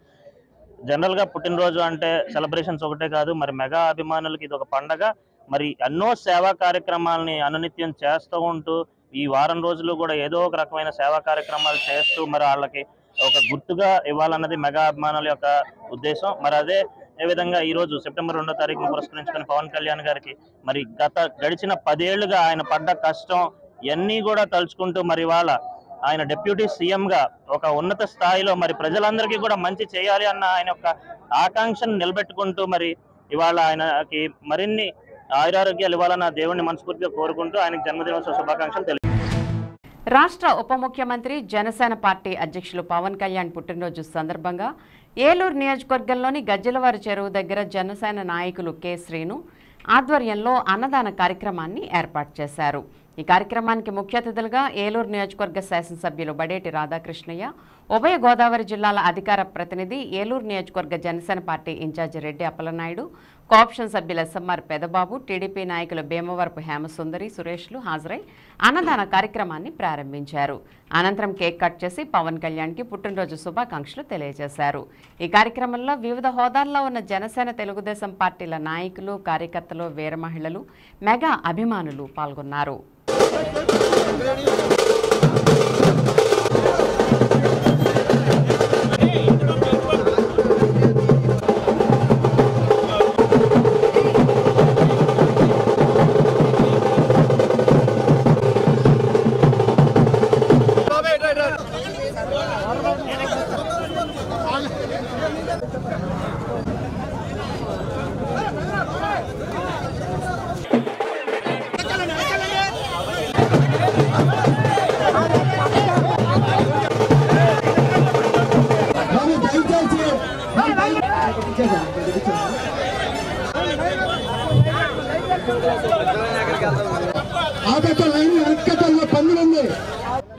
Speaker 12: జనరల్ గా పుట్టినరోజు అంటే సెలబ్రేషన్స్ ఒకటే కాదు, మరి మెగా అభిమానులకి ఇది ఒక పండగ. మరి ఎన్నో సేవా కార్యక్రమాలని అనునిత్యం చేస్తూ ఉంటూ ఈ వారం రోజులు కూడా ఏదో ఒక రకమైన సేవా కార్యక్రమాలు చేస్తూ మరి వాళ్ళకి ఒక గుర్తుగా ఇవ్వాలన్నది మెగా అభిమానుల యొక్క ఉద్దేశం. మరి అదే విధంగా ఈ రోజు సెప్టెంబర్ 2వ తారీఖును పురస్కరించుకుని పవన్ కళ్యాణ్ గారికి మరి గడిచిన 10 ఏళ్లుగా ఆయన పడ్డ కష్టం ఇవన్నీ కూడా తలుచుకుంటూ మరి వాళ్ళ ఆయన డిప్యూటీ సీఎం గా ఒక ఉన్నత స్థాయిలో మరి ప్రజలందరికీ కూడా మంచి చేయాలి అన్న ఆయన యొక్క ఆకాంక్షను నిలబెట్టుకుంటూ మరి ఇవాళ ఆయనకి మరిన్ని ఆయురారోగ్యాలు ఇవ్వాలన్న దేవుణ్ణి మనస్ఫూర్తిగా కోరుకుంటూ ఆయనకు జన్మదినోత్సవ శుభాకాంక్షలు తెలియజేస్తున్నాను.
Speaker 2: రాష్ట్ర ఉప ముఖ్యమంత్రి జనసేన పార్టీ అధ్యక్షులు పవన్ కళ్యాణ్ పుట్టినరోజు సందర్భంగా ఏలూరు నియోజకవర్గంలోని గజ్జలవారి చెరువు దగ్గర జనసేన నాయకులు కె శ్రీను ఆధ్వర్యంలో అన్నదాన కార్యక్రమాన్ని ఏర్పాటు చేశారు. ఈ కార్యక్రమానికి ముఖ్య అతిథులుగా ఏలూరు నియోజకవర్గ శాసనసభ్యులు బడేటి రాధాకృష్ణయ్య, ఉభయ గోదావరి జిల్లాల అధికార ప్రతినిధి ఏలూరు నియోజకవర్గ Janasena party incharge Reddy Appalanaidu, cooption సభ్యులు ఎస్ఎంఆర్ పెదబాబు, టీడీపీ నాయకులు భీమవరపు హేమసుందరి, సురేష్లు హాజరై అన్నదాన కార్యక్రమాన్ని ప్రారంభించారు. అనంతరం కేక్ కట్ చేసి పవన్ కళ్యాణ్కి పుట్టినరోజు శుభాకాంక్షలు తెలియజేశారు. ఈ కార్యక్రమంలో వివిధ హోదాల్లో ఉన్న జనసేన, తెలుగుదేశం పార్టీల నాయకులు, కార్యకర్తలు, వీర మహిళలు, మెగా అభిమానులు పాల్గొన్నారు.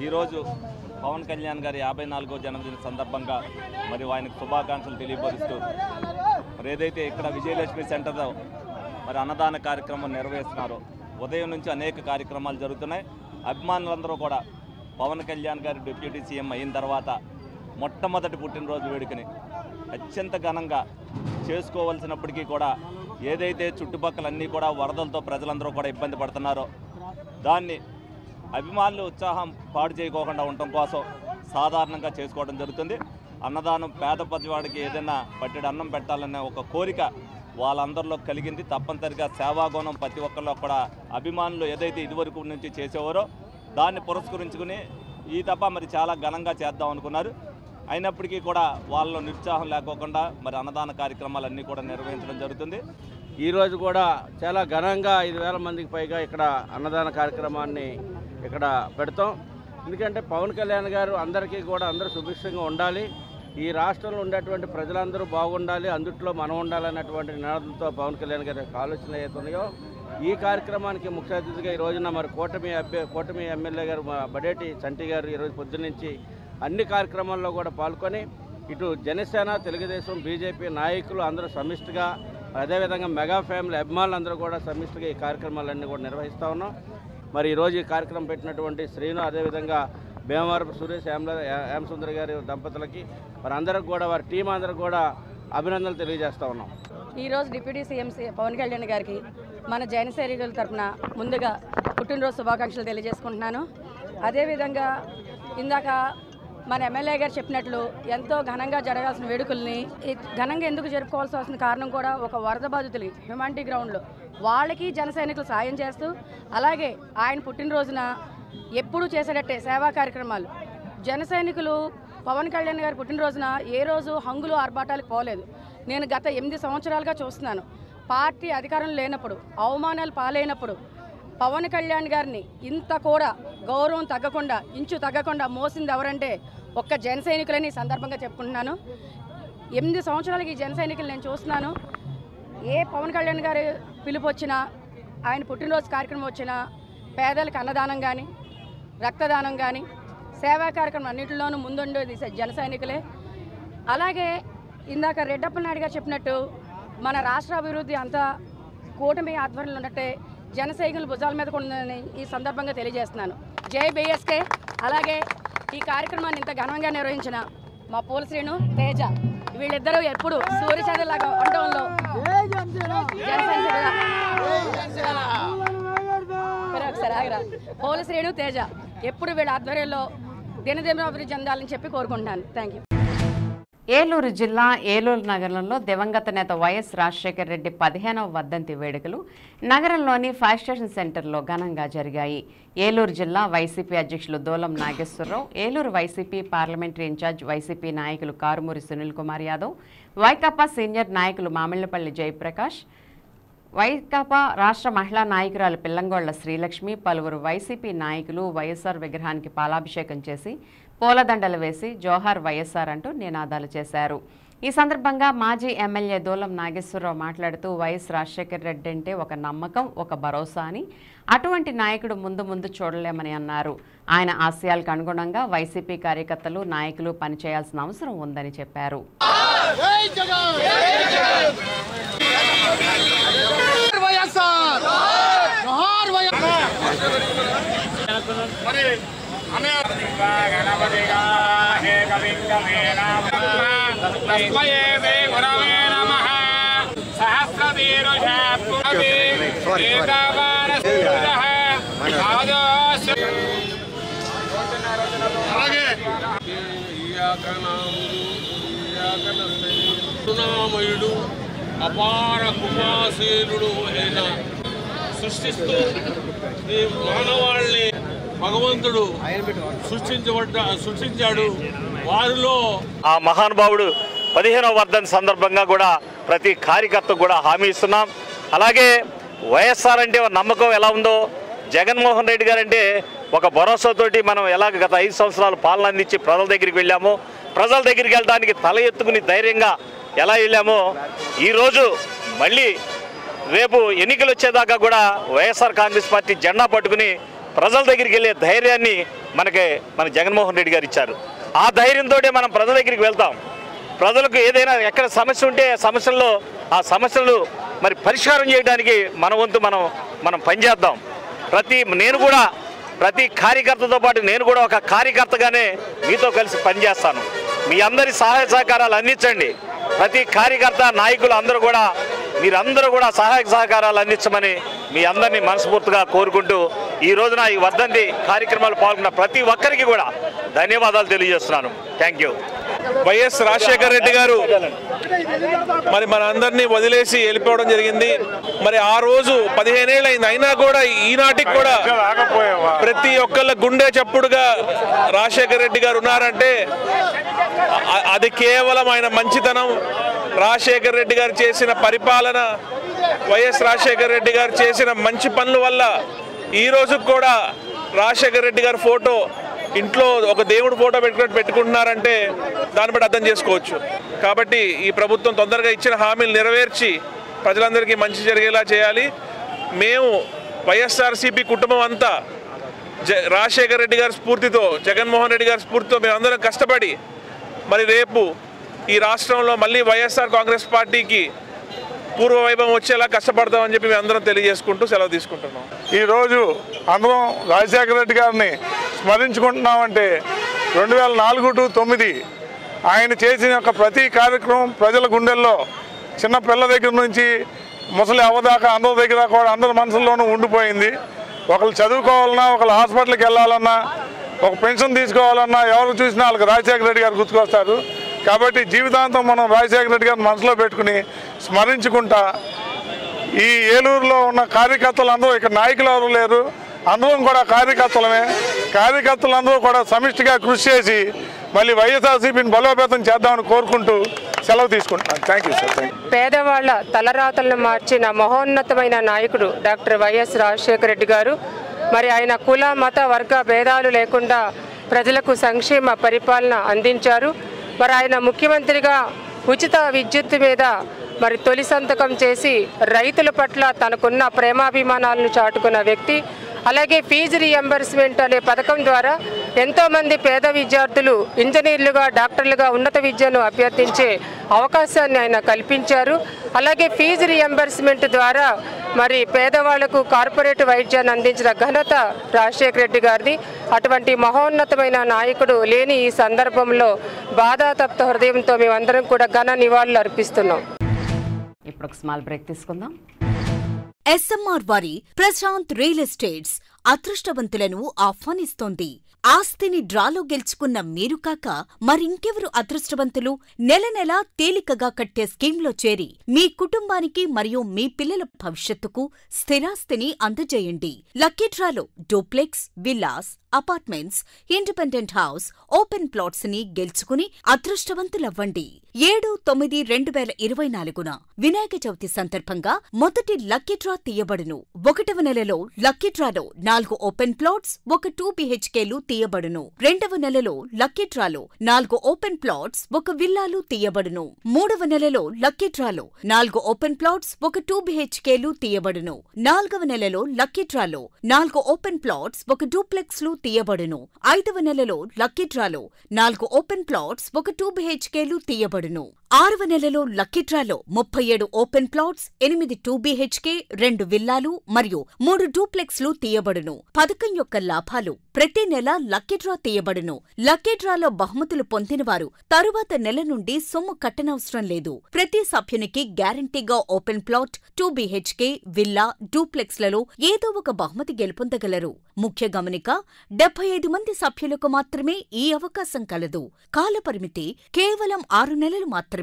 Speaker 3: ఈరోజు పవన్ కళ్యాణ్ గారి 54వ జన్మదిన సందర్భంగా మరియు ఆయనకు శుభాకాంక్షలు తెలియపరుస్తూ మరి ఏదైతే ఇక్కడ విజయలక్ష్మి సెంటర్లో మరి అన్నదాన కార్యక్రమం నిర్వహిస్తున్నారో ఉదయం నుంచి అనేక కార్యక్రమాలు జరుగుతున్నాయి. అభిమానులందరూ కూడా పవన్ కళ్యాణ్ గారు డిప్యూటీ సీఎం అయిన తర్వాత మొట్టమొదటి పుట్టినరోజు వేడుకని అత్యంత ఘనంగా చేసుకోవాల్సినప్పటికీ కూడా ఏదైతే చుట్టుపక్కలన్నీ కూడా వరదలతో ప్రజలందరూ కూడా ఇబ్బంది పడుతున్నారో దాన్ని అభిమానులు ఉత్సాహం పాడు చేయకోకుండా ఉండటం కోసం సాధారణంగా చేసుకోవడం జరుగుతుంది. అన్నదానం పేద పతివాడికి ఏదైనా పట్టెడు అన్నం పెట్టాలనే ఒక కోరిక వాళ్ళందరిలో కలిగింది. తప్పనిసరిగా సేవాగుణం ప్రతి ఒక్కరిలో కూడా అభిమానులు ఏదైతే ఇదివరకు నుంచి చేసేవారో దాన్ని పురస్కరించుకుని ఈ తప్ప మరి చాలా ఘనంగా చేద్దాం అనుకున్నారు. అయినప్పటికీ కూడా వాళ్ళలో నిరుత్సాహం లేకోకుండా మరి అన్నదాన కార్యక్రమాలన్నీ కూడా నిర్వహించడం జరుగుతుంది.
Speaker 4: ఈరోజు కూడా చాలా ఘనంగా 5,000 మందికి పైగా ఇక్కడ అన్నదాన కార్యక్రమాన్ని ఇక్కడ పెడతాం. ఎందుకంటే పవన్ కళ్యాణ్ గారు అందరికీ కూడా అందరూ సుభిక్షంగా ఉండాలి, ఈ రాష్ట్రంలో ఉండేటువంటి ప్రజలందరూ బాగుండాలి, అందుట్లో మనం ఉండాలన్నటువంటి నినాదంతో పవన్ కళ్యాణ్ గారి ఆలోచనలు ఏతున్నాయో ఈ కార్యక్రమానికి ముఖ్య అతిథిగా ఈ రోజున మరి కూటమి ఎమ్మెల్యే గారు బడేటి చంటి గారు ఈరోజు పొద్దున్నుంచి అన్ని కార్యక్రమాల్లో కూడా పాల్గొని ఇటు జనసేన, తెలుగుదేశం, బీజేపీ నాయకులు అందరూ సమిష్టిగా, అదేవిధంగా మెగా ఫ్యామిలీ అభిమానులు అందరూ కూడా సమిష్టిగా ఈ కార్యక్రమాలన్నీ కూడా నిర్వహిస్తూ ఉన్నాం. మరి ఈరోజు ఈ కార్యక్రమం పెట్టినటువంటి శ్రీను, అదేవిధంగా భీమవరపు సురేష్, హేమసుందరి గారి దంపతులకి మరి అందరికి కూడా వారి టీం అందరికి కూడా అభినందనలు తెలియజేస్తూ ఉన్నాం.
Speaker 13: ఈరోజు డిప్యూటీ సీఎం పవన్ కళ్యాణ్ గారికి మన జనసేన తరఫున ముందుగా పుట్టినరోజు శుభాకాంక్షలు తెలియజేసుకుంటున్నాను. అదేవిధంగా ఇందాక మన ఎమ్మెల్యే గారు చెప్పినట్లు ఎంతో ఘనంగా జరగాల్సిన వేడుకల్ని ఘనంగా ఎందుకు జరుపుకోవాల్సి వస్తున్న కారణం కూడా ఒక వరద బాధితులు హ్యుమానిటీ గ్రౌండ్లో వాళ్ళకి జన సైనికులు సాయం చేస్తూ, అలాగే ఆయన పుట్టినరోజున ఎప్పుడూ చేసేటట్టే సేవా కార్యక్రమాలు. జన సైనికులు పవన్ కళ్యాణ్ గారి పుట్టినరోజున ఏ రోజు హంగులు ఆర్భాటాలకు పోలేదు. నేను గత 8 సంవత్సరాలుగా చూస్తున్నాను. పార్టీ అధికారం లేనప్పుడు, అవమానాలు పాలైనప్పుడు పవన్ కళ్యాణ్ గారిని ఇంత కూడా గౌరవం తగ్గకుండా, ఇంచు తగ్గకుండా మోసింది ఎవరంటే ఒక్క జన సైనికులని సందర్భంగా చెప్పుకుంటున్నాను. 8 సంవత్సరాలకి ఈ జన సైనికులు నేను చూస్తున్నాను. ఏ పవన్ కళ్యాణ్ గారి పిలుపు వచ్చినా, ఆయన పుట్టినరోజు కార్యక్రమం వచ్చినా పేదలకు అన్నదానం కానీ, రక్తదానం కానీ, సేవా కార్యక్రమం అన్నింటిలోనూ ముందుండేది జన సైనికులే. అలాగే ఇందాక రెడ్డప్పనాయుడు గారు చెప్పినట్టు మన రాష్ట్ర అభివృద్ధి అంతా కూటమి ఆధ్వర్యంలో ఉన్నట్టే జన సైనికుల భుజాల మీద ఉందని ఈ సందర్భంగా తెలియజేస్తున్నాను. జై బీఎస్కే. అలాగే ఈ కార్యక్రమాన్ని ఇంత ఘనంగా నిర్వహించిన మా పోలీసులను తేజ, వీళ్ళిద్దరూ ఎప్పుడు సూర్యచంద్రలాగా ఉండడంలో పోలీసులను తేజ ఎప్పుడు వీళ్ళ ఆధ్వర్యంలో దినదినాభివృద్ధి చెందాలని చెప్పి కోరుకుంటున్నాను. Thank you.
Speaker 2: ఏలూరు జిల్లా ఏలూరు నగరంలో దివంగత నేత వైఎస్ రాజశేఖర రెడ్డి 15వ వర్ధంతి వేడుకలు నగరంలోని ఫైర్ స్టేషన్ సెంటర్లో ఘనంగా జరిగాయి. ఏలూరు జిల్లా వైసీపీ అధ్యక్షులు దోలం నాగేశ్వరరావు, Eluru YCP parliamentary incharge YCP నాయకులు కారుమూరి సునీల్ కుమార్ యాదవ్, వైకాపా సీనియర్ నాయకులు మామిళ్లపల్లి జయప్రకాష్, వైకాపా రాష్ట్ర మహిళా నాయకురాలు పిల్లంగోళ్ల శ్రీలక్ష్మి, పలువురు వైసీపీ నాయకులు వైఎస్ఆర్ విగ్రహానికి పాలాభిషేకం చేసి పూలదండలు వేసి జోహార్ వైఎస్ఆర్ అంటూ నినాదాలు చేశారు. ఈ సందర్భంగా మాజీ ఎమ్మెల్యే దోలం నాగేశ్వరరావు మాట్లాడుతూ వైఎస్ రాజశేఖర రెడ్డి అంటే ఒక నమ్మకం, ఒక భరోసా అని, అటువంటి నాయకుడు ముందు చూడలేమని అన్నారు. ఆయన ఆశయాలకు అనుగుణంగా వైసీపీ కార్యకర్తలు, నాయకులు పనిచేయాల్సిన అవసరం ఉందని చెప్పారు.
Speaker 14: కరుణామయుడు అపార కృపాశీలుడు అయిన సృష్టిస్తూ ఈ మానవాళ్ళని భగవంతుడు సృష్టించాడు. వారిలో
Speaker 12: ఆ మహానుభావుడు 15వ వర్ధంతి సందర్భంగా కూడా ప్రతి కార్యకర్త కూడా హామీ ఇస్తున్నాం. అలాగే వైఎస్ఆర్ అంటే ఒక నమ్మకం ఎలా ఉందో, జగన్మోహన్ రెడ్డి గారంటే ఒక భరోసాతోటి మనం ఎలాగ గత 5 సంవత్సరాలు పాలన అందించి ప్రజల దగ్గరికి వెళ్ళామో, ప్రజల దగ్గరికి వెళ్ళడానికి తల ఎత్తుకుని ధైర్యంగా ఎలా వెళ్ళామో, ఈరోజు మళ్ళీ రేపు ఎన్నికలు వచ్చేదాకా కూడా వైఎస్ఆర్ కాంగ్రెస్ పార్టీ జెండా పట్టుకుని ప్రజల దగ్గరికి వెళ్ళే ధైర్యాన్ని మన జగన్మోహన్ రెడ్డి గారు ఇచ్చారు. ఆ ధైర్యంతో మనం ప్రజల దగ్గరికి వెళ్తాం. ప్రజలకు ఏదైనా ఎక్కడ సమస్య ఉంటే సమస్యల్లో
Speaker 15: ఆ సమస్యలు మరి పరిష్కారం చేయడానికి మన వంతు మనం పనిచేద్దాం. నేను కూడా ప్రతి కార్యకర్తతో పాటు నేను కూడా ఒక కార్యకర్తగానే మీతో కలిసి పనిచేస్తాను. మీ అందరి సహాయ సహకారాలు అందించండి. ప్రతి కార్యకర్త నాయకులు అందరూ కూడా మీరందరూ కూడా సహాయ సహకారాలు అందించమని మీ అందరినీ మనస్ఫూర్తిగా కోరుకుంటూ ఈ రోజున ఈ వర్ధంతి కార్యక్రమాలు పాల్గొన్న ప్రతి ఒక్కరికి కూడా ధన్యవాదాలు తెలియజేస్తున్నాను. Thank you.
Speaker 14: YS Rajasekhara Reddy గారు మరి మన అందరినీ వదిలేసి వెళ్ళిపోవడం జరిగింది. మరి ఆ రోజు 15 ఏళ్ళు అయింది, అయినా కూడా ఈనాటికి కూడా ప్రతి ఒక్కళ్ళ గుండె చప్పుడుగా రాజశేఖర రెడ్డి గారు ఉన్నారంటే అది కేవలం ఆయన మంచితనం, రాజశేఖర రెడ్డి గారు చేసిన పరిపాలన, వైఎస్ రాజశేఖర రెడ్డి గారు చేసిన మంచి పనుల వల్ల ఈ రోజు కూడా రాజశేఖర రెడ్డి గారి ఫోటో ఇంట్లో ఒక దేవుడు ఫోటో పెట్టుకుంటున్నారంటే దాన్ని బట్టి అర్థం చేసుకోవచ్చు. కాబట్టి ఈ ప్రభుత్వం తొందరగా ఇచ్చిన హామీలు నెరవేర్చి ప్రజలందరికీ మంచి జరిగేలా చేయాలి. మేము వైఎస్ఆర్సీపీ కుటుంబం అంతా రాజశేఖర రెడ్డి గారి స్ఫూర్తితో, జగన్మోహన్ రెడ్డి గారి స్ఫూర్తితో మేము అందరం కష్టపడి మరి రేపు ఈ రాష్ట్రంలో మళ్ళీ వైఎస్ఆర్ కాంగ్రెస్ పార్టీకి పూర్వ వైభవం వచ్చేలా కష్టపడతామని చెప్పి మేము అందరం తెలియజేసుకుంటూ సెలవు తీసుకుంటున్నాం.
Speaker 16: ఈరోజు అందరం రాజశేఖర రెడ్డి గారిని స్మరించుకుంటున్నామంటే 2004 to 2009 ఆయన చేసిన యొక్క ప్రతి కార్యక్రమం ప్రజల గుండెల్లో చిన్న పిల్ల దగ్గర నుంచి ముసలి అవ్వదాకా అందరి దగ్గర కూడా అందరి మనసుల్లోనూ ఉండిపోయింది. ఒకళ్ళు చదువుకోవాలన్నా, ఒకళ్ళు హాస్పిటల్కి వెళ్ళాలన్నా, ఒక పెన్షన్ తీసుకోవాలన్నా ఎవరు చూసినా వాళ్ళకి రాజశేఖర రెడ్డి గారు గుర్తుకొస్తారు. కాబట్టి జీవితాంతం మనం రాజశేఖర రెడ్డి గారిని మనసులో పెట్టుకుని స్మరించుకుంటా ఈ ఏలూరులో ఉన్న కార్యకర్తలందరూ, ఇక్కడ నాయకులు ఎవరు లేరు, అందరం కూడా కార్యకర్తలమే. కార్యకర్తలందరూ కూడా సమిష్టిగా కృషి చేసి మళ్ళీ వైఎస్ఆర్సీపీని బలోపేతం చేద్దామని కోరుకుంటూ సెలవు తీసుకుంటున్నాను. Thank you sir.
Speaker 17: పేదవాళ్ల తలరాతలను మార్చిన మహోన్నతమైన నాయకుడు డాక్టర్ వైఎస్ రాజశేఖర రెడ్డి గారు. మరి ఆయన కుల మత వర్గ భేదాలు లేకుండా ప్రజలకు సంక్షేమ పరిపాలన అందించారు. మరి ఆయన ముఖ్యమంత్రిగా ఉచిత విద్యుత్ మీద మరి తొలి సంతకం చేసి రైతుల పట్ల తనకున్న ప్రేమాభిమానాలను చాటుకున్న వ్యక్తి. అలాగే ఫీజు రీఎంబర్స్మెంట్ అనే పథకం ద్వారా ఎంతోమంది పేద విద్యార్థులు ఇంజనీర్లుగా, డాక్టర్లుగా ఉన్నత విద్యను అభ్యర్థించే అవకాశాన్ని ఆయన కల్పించారు. అలాగే ఫీజు రీఎంబర్స్మెంట్ ద్వారా మరి పేదవాళ్లకు కార్పొరేట్ వైద్యాన్ని అందించిన ఘనత రాజశేఖర రెడ్డి గారిది. అటువంటి మహోన్నతమైన నాయకుడు లేని ఈ సందర్భంలో బాధాతప్త హృదయంతో మేమందరం కూడా ఘన నివాళులు అర్పిస్తున్నాం.
Speaker 2: ఇప్పుడు ఒక స్మాల్ బ్రేక్ తీసుకుందాం.
Speaker 1: ఎస్ఎంఆర్ వారి ప్రశాంత్ రియల్ ఎస్టేట్స్ అదృష్టవంతులను ఆహ్వానిస్తోంది. ఆస్తిని డ్రాలో గెలుచుకున్న మీరు కాక మరింకెవరు అదృష్టవంతులు? నెల నెలా తేలికగా కట్టే స్కీమ్లో చేరి మీ కుటుంబానికి మరియు మీ పిల్లల భవిష్యత్తుకు స్థిరాస్తిని అందజేయండి. లక్కీ డ్రాలో duplex, villas, apartments, independent house, open plots ని గెలుచుకుని అదృష్టవంతులవ్వండి. 7/9/2024 వినాయక చవితి సందర్భంగా మొదటి లక్కీ డ్రా తీయబడును. 1వ నెలలో లక్కీ డ్రాలో 4 ఓపెన్ ప్లాట్స్, 1 2 BHKలు తీయబడును. 2వ నెలలో లక్కీ డ్రాలో 4 ఓపెన్ ప్లాట్స్, 1 విల్లాలు తీయబడును. 3వ నెలలో లక్కీ డ్రాలో 4 ఓపెన్ ప్లాట్స్, 1 2 BHKలు తీయబడును. 4వ నెలలో లక్కీ డ్రాలో 4 ఓపెన్ ప్లాట్స్, 1 డూప్లెక్స్లు తీయబడును. 5వ నెలలో లక్కీ డ్రాలో 4 ఓపెన్ ప్లాట్స్, 1 2 BHKలు తీయబడును. 6వ నెలలో లక్కీ డ్రాలో 37 ఓపెన్ ప్లాట్స్, 8 2 BHK, 2 విల్లాలు మరియు 3 డూప్లెక్స్లు తీయబడును. పథకం యొక్క లాభాలు: ప్రతి నెల లక్కీ డ్రా తీయబడును. లక్కీ డ్రాలో బహుమతులు పొందినవారు తరువాత నెల నుండి సొమ్ము కట్టనవసరం లేదు. ప్రతి సభ్యునికి గ్యారంటీగా ఓపెన్ ప్లాట్, 2 BHK, విల్లా, డూప్లెక్స్లలో ఏదో ఒక బహుమతి గెలుపొందగలరు. ముఖ్య గమనిక: 75 మంది సభ్యులకు మాత్రమే ఈ అవకాశం కలదు. కాలపరిమితి కేవలం 6 నెలలు మాత్రమే.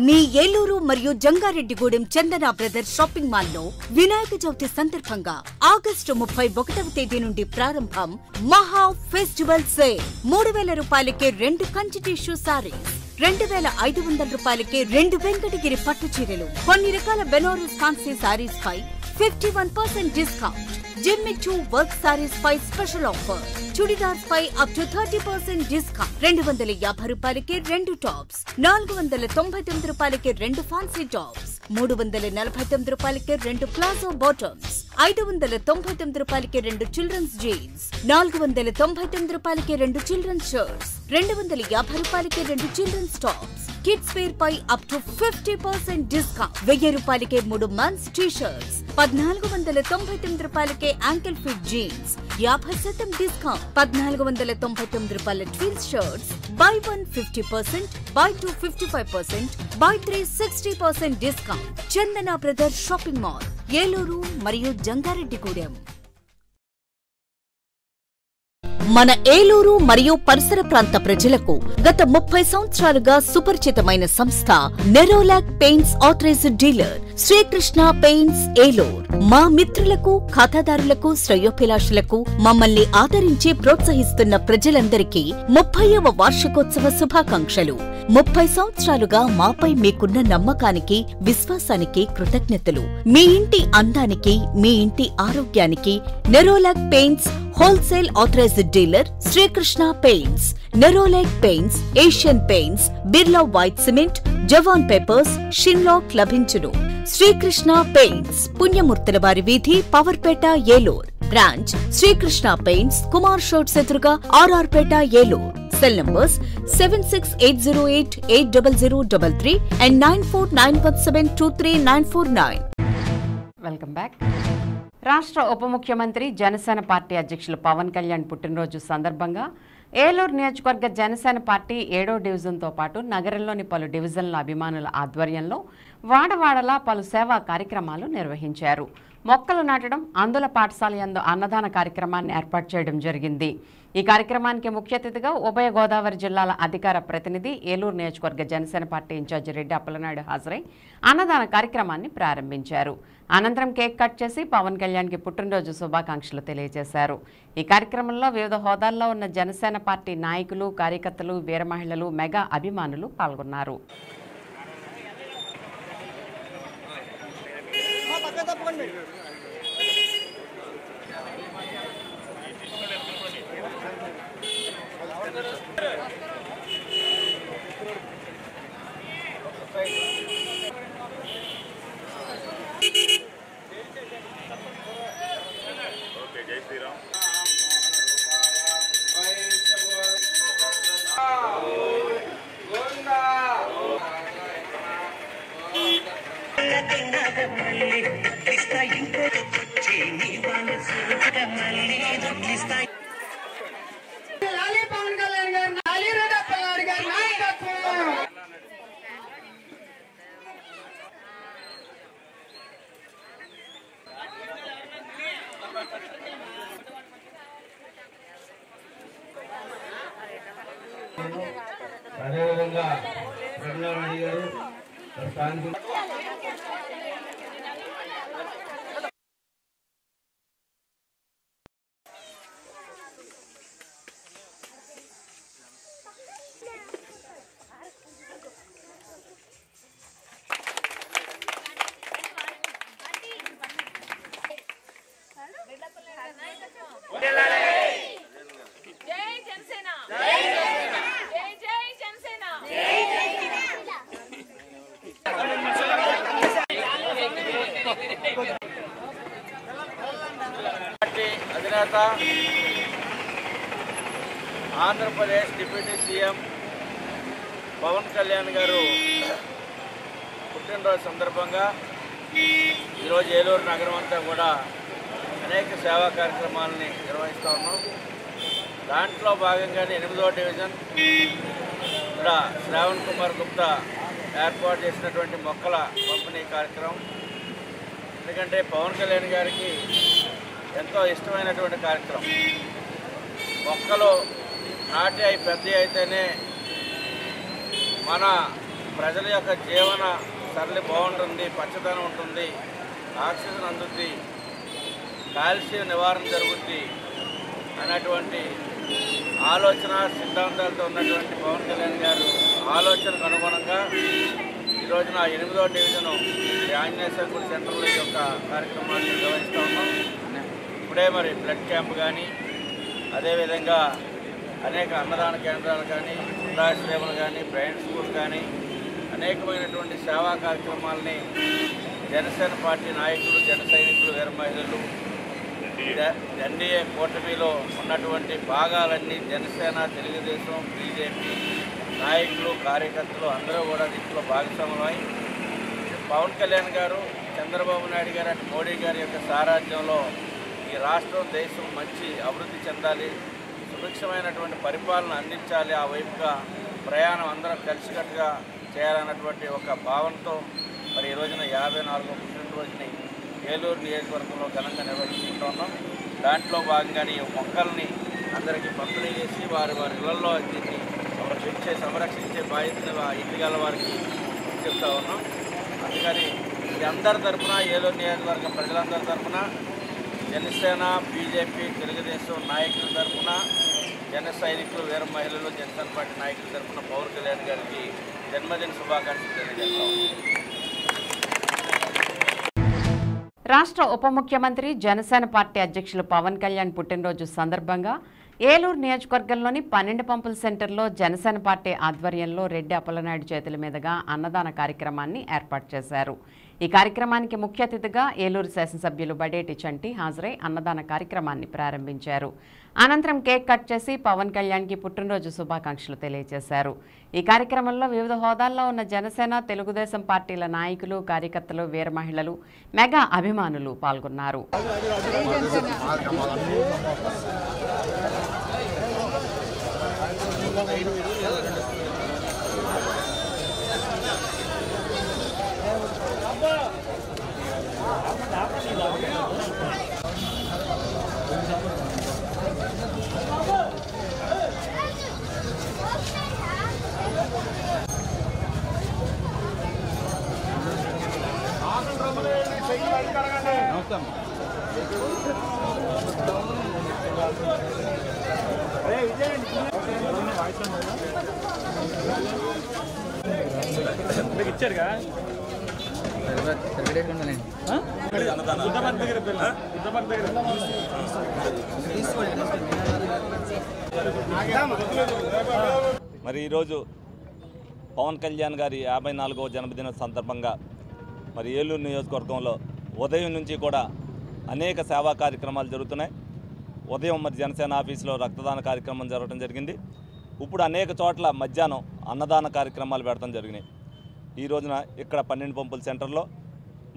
Speaker 1: మీ ఏలూరు మరియు జంగారెడ్డిగూడెం చందన బ్రదర్స్ షాపింగ్ మాల్లో వినాయక చవితి సందర్భంగా ఆగస్టు 31వ తేదీ నుండి ప్రారంభం మహా ఫెస్టివల్ సేల్. 3000 రూపాయలకే 2 కంచి టిష్యూ సారీస్, 2500 రూపాయలకే 2 వెంకటగిరి పట్టు చీరలు, కొన్ని రకాల బెనారస్ ఫ్యాన్సీ సారీస్ పై 51% డిస్కౌంట్. జిమ్మిచూ వర్క్ సారీస్ పై స్పెషల్ ఆఫర్. చుడిదార్స్ పై అప్ టు 30% డిస్కౌంట్. 250 రూపాయలకి 2 టాప్స్, 499 రూపాయలకి 2 ఫ్యాన్సీ టాప్స్, 349 రూపాయలకి 2 ప్లాజో బాటమ్స్, 599 రూపాయలకి 2 చిల్డ్రన్స్ జీన్స్, 499 రూపాయలకి 2 చిల్డ్రన్స్ షర్ట్స్, 250 రూపాయలకి 2 చిల్డ్రన్స్ టాప్స్, కిడ్స్ వేర్ పై అప్ టు 50% డిస్కౌంట్, 1000 రూపాయలకి 3 మంత్స్ టీ షర్ట్స్, 1499 రూపాయలకి యాంకిల్ ఫిట్ జీన్స్, 50% డిస్కౌంట్, 1499 రూపాయల twills shirts, by 1 50%, by 2 55%, by 3 60% discount. Chandana brothers shopping mall, Eluru మరియు జంగారెడ్డిగూడెం. మన ఏలూరు మరియు పరిసర ప్రాంత ప్రజలకు గత 30 సంవత్సరాలుగా సుపరిచితమైన సంస్థ Nerolac paints authorised dealer Srikrishna paints Eluru. మా మిత్రులకు, ఖాతాదారులకు, శ్రేయోభిలాషులకు మమ్మల్ని ఆదరించి ప్రోత్సహిస్తున్న ప్రజలందరికీ 30వ వార్షికోత్సవ శుభాకాంక్షలు. 30 సంవత్సరాలుగా మాపై మీకున్న నమ్మకానికి, విశ్వాసానికి కృతజ్ఞతలు. మీ ఇంటి అందానికి, మీ ఇంటి ఆరోగ్యానికి Nerolac paints wholesale authorised dealer Srikrishna paints, Nerolac paints, Asian paints, Birla white cement, Jawan papers, షిన్లాక్ లభించును. శ్రీకృష్ణ పెయింట్స్, పుణ్యమూర్తుల వారి వీధి, పవర్పేట, ఏలూరు. బ్రాంచ్ శ్రీకృష్ణ పెయింట్స్, కుమార్ షోట్స్ ఎదురుగా, RR Pet, Eluru. Cell numbers 7680880033 and 9491723949.
Speaker 2: Welcome back. రాష్ట్ర ఉప ముఖ్యమంత్రి జనసేన పార్టీ అధ్యక్షులు పవన్ కళ్యాణ్ పుట్టినరోజు సందర్భంగా ఏలూరు నియోజకవర్గ జనసేన పార్టీ 7వ డివిజన్తో పాటు నగరంలోని పలు డివిజన్ల అభిమానుల ఆధ్వర్యంలో వాడవాడలా పలు సేవా కార్యక్రమాలు నిర్వహించారు. మొక్కలు నాటడం, అందుల పాఠశాల యందు అన్నదాన కార్యక్రమాన్ని ఏర్పాటు చేయడం జరిగింది. ఈ కార్యక్రమానికి ముఖ్య అతిథిగా ఉభయ గోదావరి జిల్లాల అధికార ప్రతినిధి, ఏలూరు నియోజకవర్గ జనసేన పార్టీ ఇన్ఛార్జి రెడ్డి అప్పలనాయుడు హాజరై అన్నదాన కార్యక్రమాన్ని ప్రారంభించారు. అనంతరం కేక్ కట్ చేసి పవన్ కళ్యాణ్కి పుట్టినరోజు శుభాకాంక్షలు తెలియజేశారు. ఈ కార్యక్రమంలో వివిధ హోదాల్లో ఉన్న జనసేన పార్టీ నాయకులు, కార్యకర్తలు, వీర మహిళలు, మెగా అభిమానులు పాల్గొన్నారు.
Speaker 18: జై శ్రీరామ్.
Speaker 4: అదేవిధంగా రఘునారాయణ గారు స్థానిక అధినేత ఆంధ్రప్రదేశ్ డిప్యూటీ సీఎం పవన్ కళ్యాణ్ గారు పుట్టినరోజు సందర్భంగా ఈరోజు ఏలూరు నగరం అంతా కూడా అనేక సేవా కార్యక్రమాలని నిర్వహిస్తూ ఉన్నాం. దాంట్లో భాగంగానే 8వ డివిజన్ ఇక్కడ శ్రావణ్ కుమార్ గుప్తా ఏర్పాటు చేసినటువంటి మొక్కల పంపిణీ కార్యక్రమం. ఎందుకంటే పవన్ కళ్యాణ్ గారికి ఎంతో ఇష్టమైనటువంటి కార్యక్రమం. మొక్కలు నాటి అవి పెద్ద అయితేనే మన ప్రజల యొక్క జీవన సరళి బాగుంటుంది, పచ్చదనం ఉంటుంది, ఆక్సిజన్ అందుద్ది, కాల్షియం నివారణ జరుగుద్ది అనేటువంటి ఆలోచన సిద్ధాంతాలతో ఉన్నటువంటి పవన్ కళ్యాణ్ గారు ఆలోచనకు అనుగుణంగా ఈరోజున 8వ డివిజను ఆంజనేయ గుడి సెంటర్లో ఈ యొక్క కార్యక్రమాన్ని నిర్వహిస్తూ ఉన్నాం. ఇప్పుడే మరి బ్లడ్ క్యాంప్ కానీ, అదేవిధంగా అనేక అన్నదాన కేంద్రాలు కానీ, వృద్ధాశ్రమాలు కానీ, బ్రెయిన్ స్కూల్ కానీ అనేకమైనటువంటి సేవా కార్యక్రమాలని జనసేన పార్టీ నాయకులు, జన సైనికులు, వీర మహిళలు, ఎన్డీఏ కూటమిలో ఉన్నటువంటి భాగాలన్నీ జనసేన, తెలుగుదేశం, బీజేపీ నాయకులు, కార్యకర్తలు అందరూ కూడా దీంట్లో భాగస్వామ్యమై పవన్ కళ్యాణ్ గారు, చంద్రబాబు నాయుడు గారు అంటే మోడీ గారి యొక్క సారథ్యంలో ఈ రాష్ట్రం, దేశం మంచి అభివృద్ధి చెందాలి, సుభిక్షమైనటువంటి పరిపాలన అందించాలి, ఆ వైపుగా ప్రయాణం అందరం కలిసికట్టుగా చేయాలన్నటువంటి ఒక భావనతో మరి ఈ రోజున 54వ పుట్టినరోజుని ఏలూరు నియోజకవర్గంలో ఘనంగా నిర్వహించుకుంటూ ఉన్నాం. దాంట్లో భాగంగానే ఈ మొక్కల్ని అందరికీ పంపిణీ చేసి వారి ఇళ్లలో దీన్ని సంరక్షించే బాధ్యతను ఇంటిగల వారికి చెప్తా ఉన్నాం. అందుకని ఇది అందరి తరఫున, ఏలూరు నియోజకవర్గ ప్రజలందరి తరఫున, జనసేన, బీజేపీ, తెలుగుదేశం నాయకుల తరఫున, జన సైనికులు, వీర మహిళలు, జనసేన పార్టీ నాయకుల తరఫున పవన్ కళ్యాణ్ గారికి జన్మదిన శుభాకాంక్షలు తెలియజేస్తా ఉన్నాం.
Speaker 2: రాష్ట్ర ఉప ముఖ్యమంత్రి, జనసేన పార్టీ అధ్యక్షులు పవన్ కళ్యాణ్ పుట్టినరోజు సందర్భంగా ఏలూరు నియోజకవర్గంలోని 12 పంపుల సెంటర్లో జనసేన పార్టీ ఆధ్వర్యంలో రెడ్డి అప్పలనాయుడు చేతుల మీదుగా అన్నదాన కార్యక్రమాన్ని ఏర్పాటు చేశారు. ఈ కార్యక్రమానికి ముఖ్య అతిథిగా ఏలూరు శాసనసభ్యులు బడేటి చంటి హాజరై అన్నదాన కార్యక్రమాన్ని ప్రారంభించారు. అనంతరం కేక్ కట్ చేసి పవన్ కళ్యాణ్కి పుట్టినరోజు శుభాకాంక్షలు తెలియజేశారు. ఈ కార్యక్రమంలో వివిధ హోదాల్లో ఉన్న జనసేన, తెలుగుదేశం పార్టీల నాయకులు, కార్యకర్తలు, వీర మహిళలు, మెగా అభిమానులు పాల్గొన్నారు.
Speaker 18: ఇచ్చారుగా
Speaker 3: మరి ఈరోజు పవన్ కళ్యాణ్ గారి 54వ జన్మదిన సందర్భంగా మరి ఏలూరు నియోజకవర్గంలో ఉదయం నుంచి కూడా అనేక సేవా కార్యక్రమాలు జరుగుతున్నాయి. ఉదయం మరి జనసేన ఆఫీసులో రక్తదాన కార్యక్రమం జరగడం జరిగింది. ఇప్పుడు అనేక చోట్ల మధ్యాహ్నం అన్నదాన కార్యక్రమాలు పెడతాం జరిగినాయి. ఈ రోజున ఇక్కడ 12 పంపుల సెంటర్లో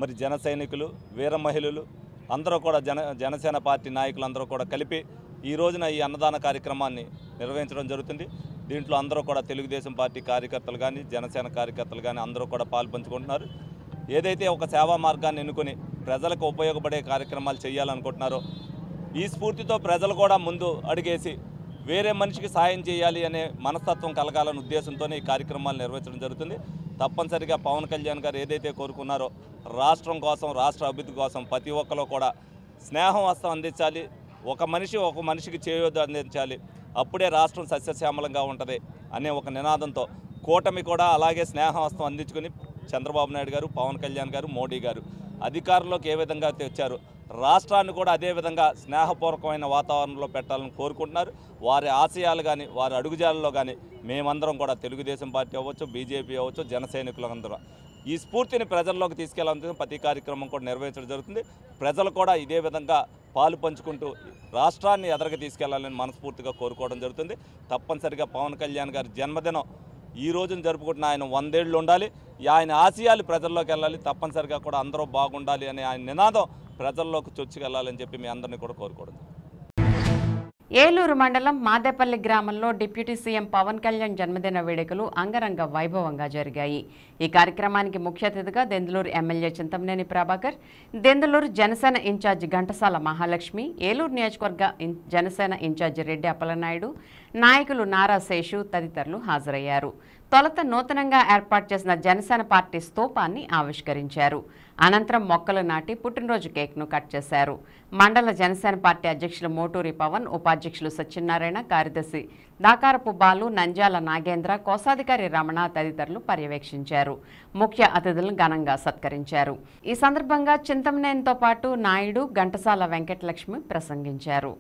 Speaker 3: మరి జన సైనికులు, వీర మహిళలు అందరూ కూడా జనసేన పార్టీ నాయకులు అందరూ కూడా కలిపి ఈ రోజున ఈ అన్నదాన కార్యక్రమాన్ని నిర్వహించడం జరుగుతుంది. దీంట్లో అందరూ కూడా తెలుగుదేశం పార్టీ కార్యకర్తలు కానీ, జనసేన కార్యకర్తలు కానీ అందరూ కూడా పాల్పంచుకుంటున్నారు. ఏదైతే ఒక సేవా మార్గాన్ని ఎన్నుకొని ప్రజలకు ఉపయోగపడే కార్యక్రమాలు చేయాలనుకుంటున్నారో ఈ స్ఫూర్తితో ప్రజలు కూడా ముందు అడిగేసి వేరే మనిషికి సాయం చేయాలి అనే మనస్తత్వం కలగాలనే ఉద్దేశంతోనే ఈ కార్యక్రమాలు నిర్వహించడం జరుగుతుంది. తప్పనిసరిగా పవన్ కళ్యాణ్ గారు ఏదైతే కోరుకున్నారో రాష్ట్రం కోసం, రాష్ట్ర అభివృద్ధి కోసం ప్రతి ఒక్కరు కూడా స్నేహం హస్తం అందించాలి, ఒక మనిషికి చేయొద్దు అందించాలి, అప్పుడే రాష్ట్రం సస్యశ్యామలంగా ఉంటుంది అనే ఒక నినాదంతో కూటమి కూడా అలాగే స్నేహహస్తం అందించుకుని చంద్రబాబు నాయుడు గారు, పవన్ కళ్యాణ్ గారు, మోడీ గారు అధికారంలోకి ఏ విధంగా తెచ్చారు రాష్ట్రాన్ని కూడా అదేవిధంగా స్నేహపూర్వకమైన వాతావరణంలో పెట్టాలని కోరుకుంటున్నారు. వారి ఆశయాలు కానీ, వారి అడుగుజాలలో కానీ మేమందరం కూడా తెలుగుదేశం పార్టీ అవ్వచ్చు, బీజేపీ అవ్వచ్చు, జన సైనికులందరం ఈ స్ఫూర్తిని ప్రజల్లోకి తీసుకెళ్లాలని ప్రతి కార్యక్రమం కూడా నిర్వహించడం జరుగుతుంది. ప్రజలు కూడా ఇదే విధంగా పాలు పంచుకుంటూ రాష్ట్రాన్ని ఎదరికి తీసుకెళ్లాలని మనస్ఫూర్తిగా కోరుకోవడం జరుగుతుంది. తప్పనిసరిగా పవన్ కళ్యాణ్ గారి జన్మదినం ఈ రోజున జరుపుకుంటున్న ఆయన 100 ఏళ్ళు ఉండాలి, ఆయన ఆశయాలు ప్రజల్లోకి వెళ్ళాలి, తప్పనిసరిగా కూడా అందరూ బాగుండాలి అనే ఆయన నినాదం ప్రజల్లోకి చొచ్చుకెళ్లాలని చెప్పి మీ అందరినీ కూడా కోరుకోవడం.
Speaker 2: ఏలూరు మండలం మాదేపల్లి గ్రామంలో డిప్యూటీ సీఎం పవన్ కళ్యాణ్ జన్మదిన వేడుకలు అంగరంగ వైభవంగా జరిగాయి. ఈ కార్యక్రమానికి ముఖ్య అతిథిగా దెందులూరు ఎమ్మెల్యే చింతమనేని ప్రభాకర్, దెందులూరు జనసేన ఇన్ఛార్జి ఘంటసాల మహాలక్ష్మి, ఏలూరు నియోజకవర్గ జనసేన ఇన్ఛార్జి రెడ్డి అప్పలనాయుడు, నాయకులు నారా శేషు తదితరులు హాజరయ్యారు. తొలుత నూతనంగా ఏర్పాటు చేసిన జనసేన పార్టీ స్తూపాన్ని ఆవిష్కరించారు. అనంతరం మొక్కలు నాటి పుట్టినరోజు కేక్ను కట్ చేశారు. మండల జనసేన పార్టీ అధ్యక్షులు మోటూరి పవన్, ఉపాధ్యక్షులు సత్యనారాయణ, కార్యదర్శి దాకారపు బాలు, నంజాల నాగేంద్ర, కోశాధికారి రమణ తదితరులు పర్యవేక్షించారు. ముఖ్య అతిథులను ఘనంగా సత్కరించారు. ఈ సందర్భంగా చింతమనేనితో పాటు నాయుడు, ఘంటసాల వెంకటలక్ష్మి ప్రసంగించారు.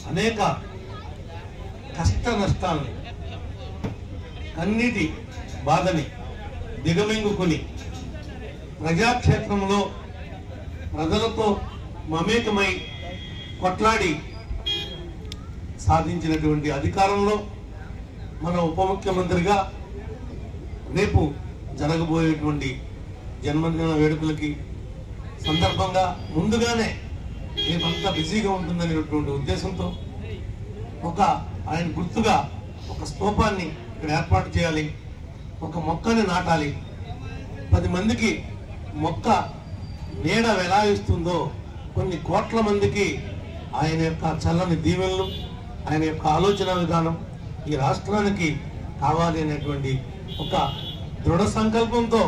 Speaker 9: అనేక కష్ట నష్టాలను కన్నీటి బాధని దిగమింగుకొని ప్రజాక్షేత్రంలో ప్రజలతో మమేకమై కొట్లాడి సాధించినటువంటి అధికారంలో మన ఉప ముఖ్యమంత్రిగా రేపు జరగబోయేటువంటి జన్మదిన వేడుకలకి సందర్భంగా ముందుగానే రేపంతా బిజీగా ఉంటుందనేటువంటి ఉద్దేశంతో ఆయన గుర్తుగా ఒక స్తూపాన్ని ఇక్కడ ఏర్పాటు చేయాలి, ఒక మొక్కని నాటాలి, 10 మందికి మొక్క నీడ ఎలా ఇస్తుందో కొన్ని కోట్ల మందికి ఆయన యొక్క చల్లని దీవెనలు, ఆయన యొక్క ఆలోచన విధానం ఈ రాష్ట్రానికి కావాలి అనేటువంటి ఒక దృఢ సంకల్పంతో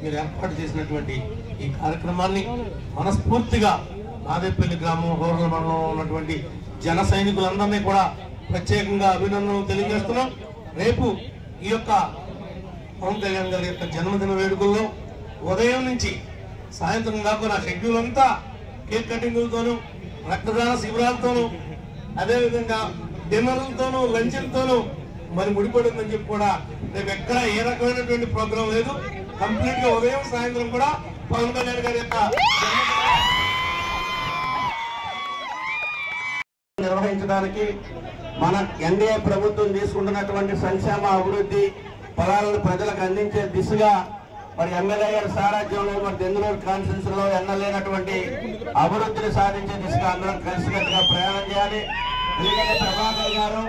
Speaker 9: మీరు ఏర్పాటు చేసినటువంటి ఈ కార్యక్రమాన్ని మనస్ఫూర్తిగా నాదేపల్లి గ్రామం హోర్ల మండలంలో ఉన్నటువంటి జన సైనికులందరినీ కూడా ప్రత్యేకంగా అభినందనలు తెలియజేస్తున్నాం. రేపు ఈ యొక్క పవన్ కళ్యాణ్ గారి యొక్క జన్మదిన వేడుకల్లో ఉదయం నుంచి సాయంత్రం దాకా నా షెడ్యూల్ అంతా కేక్ కటింగులతోనూ రక్తదాన శిబిరాలతోనూ అదేవిధంగా డిన్నర్లతోనూ లంచ్లతోనూ మరి ముడిపడిందని చెప్పి కూడా రేపు ఎక్కడ ఏ రకమైనటువంటి ప్రోగ్రాం లేదు. కంప్లీట్ గా ఉదయం సాయంత్రం కూడా పవన్ కళ్యాణ్ గారి యొక్క
Speaker 4: నిర్వహించడానికి మన ఎన్డీఏ ప్రభుత్వం తీసుకుంటున్నటువంటి సంక్షేమ అభివృద్ధి ఫలాలను ప్రజలకు అందించే దిశగా మరి ఎమ్మెల్యే గారి సారథ్యంలో మరి దెందులూరు కాన్స్టిట్యూన్సీ లో ఎన్నలేనటువంటి అభివృద్ధిని సాధించే దిశగా అందరం కలిసికట్టుగా ప్రయాణం చేయాలి. ఎందుకంటే ప్రభాకర్ గారు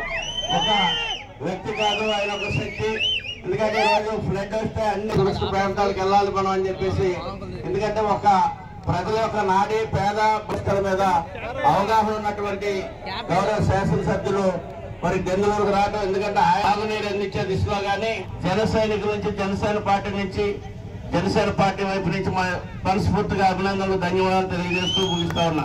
Speaker 4: ఒక వ్యక్తి కాదు, ఆయన ఒక శక్తి. ఎందుకంటే ఈరోజు ఫ్లడ్ వస్తే అన్ని దురస్త ప్రాంతాలకు వెళ్ళాలి మనం అని చెప్పేసి, ఎందుకంటే ఒక ప్రజల యొక్క నాడి పేద పరిస్థితుల మీద అవగాహన ఉన్నటువంటి గౌరవ శాసనసభ్యులు మరి దెందులూరుకు రావడం, ఎందుకంటే తాగునీరు అందించే దిశలో కానీ జన సైనికుల నుంచి జనసేన పార్టీ వైపు నుంచి మనస్ఫూర్తిగా అభినందనలు ధన్యవాదాలు తెలియజేస్తూ ముగిస్తా ఉన్నా.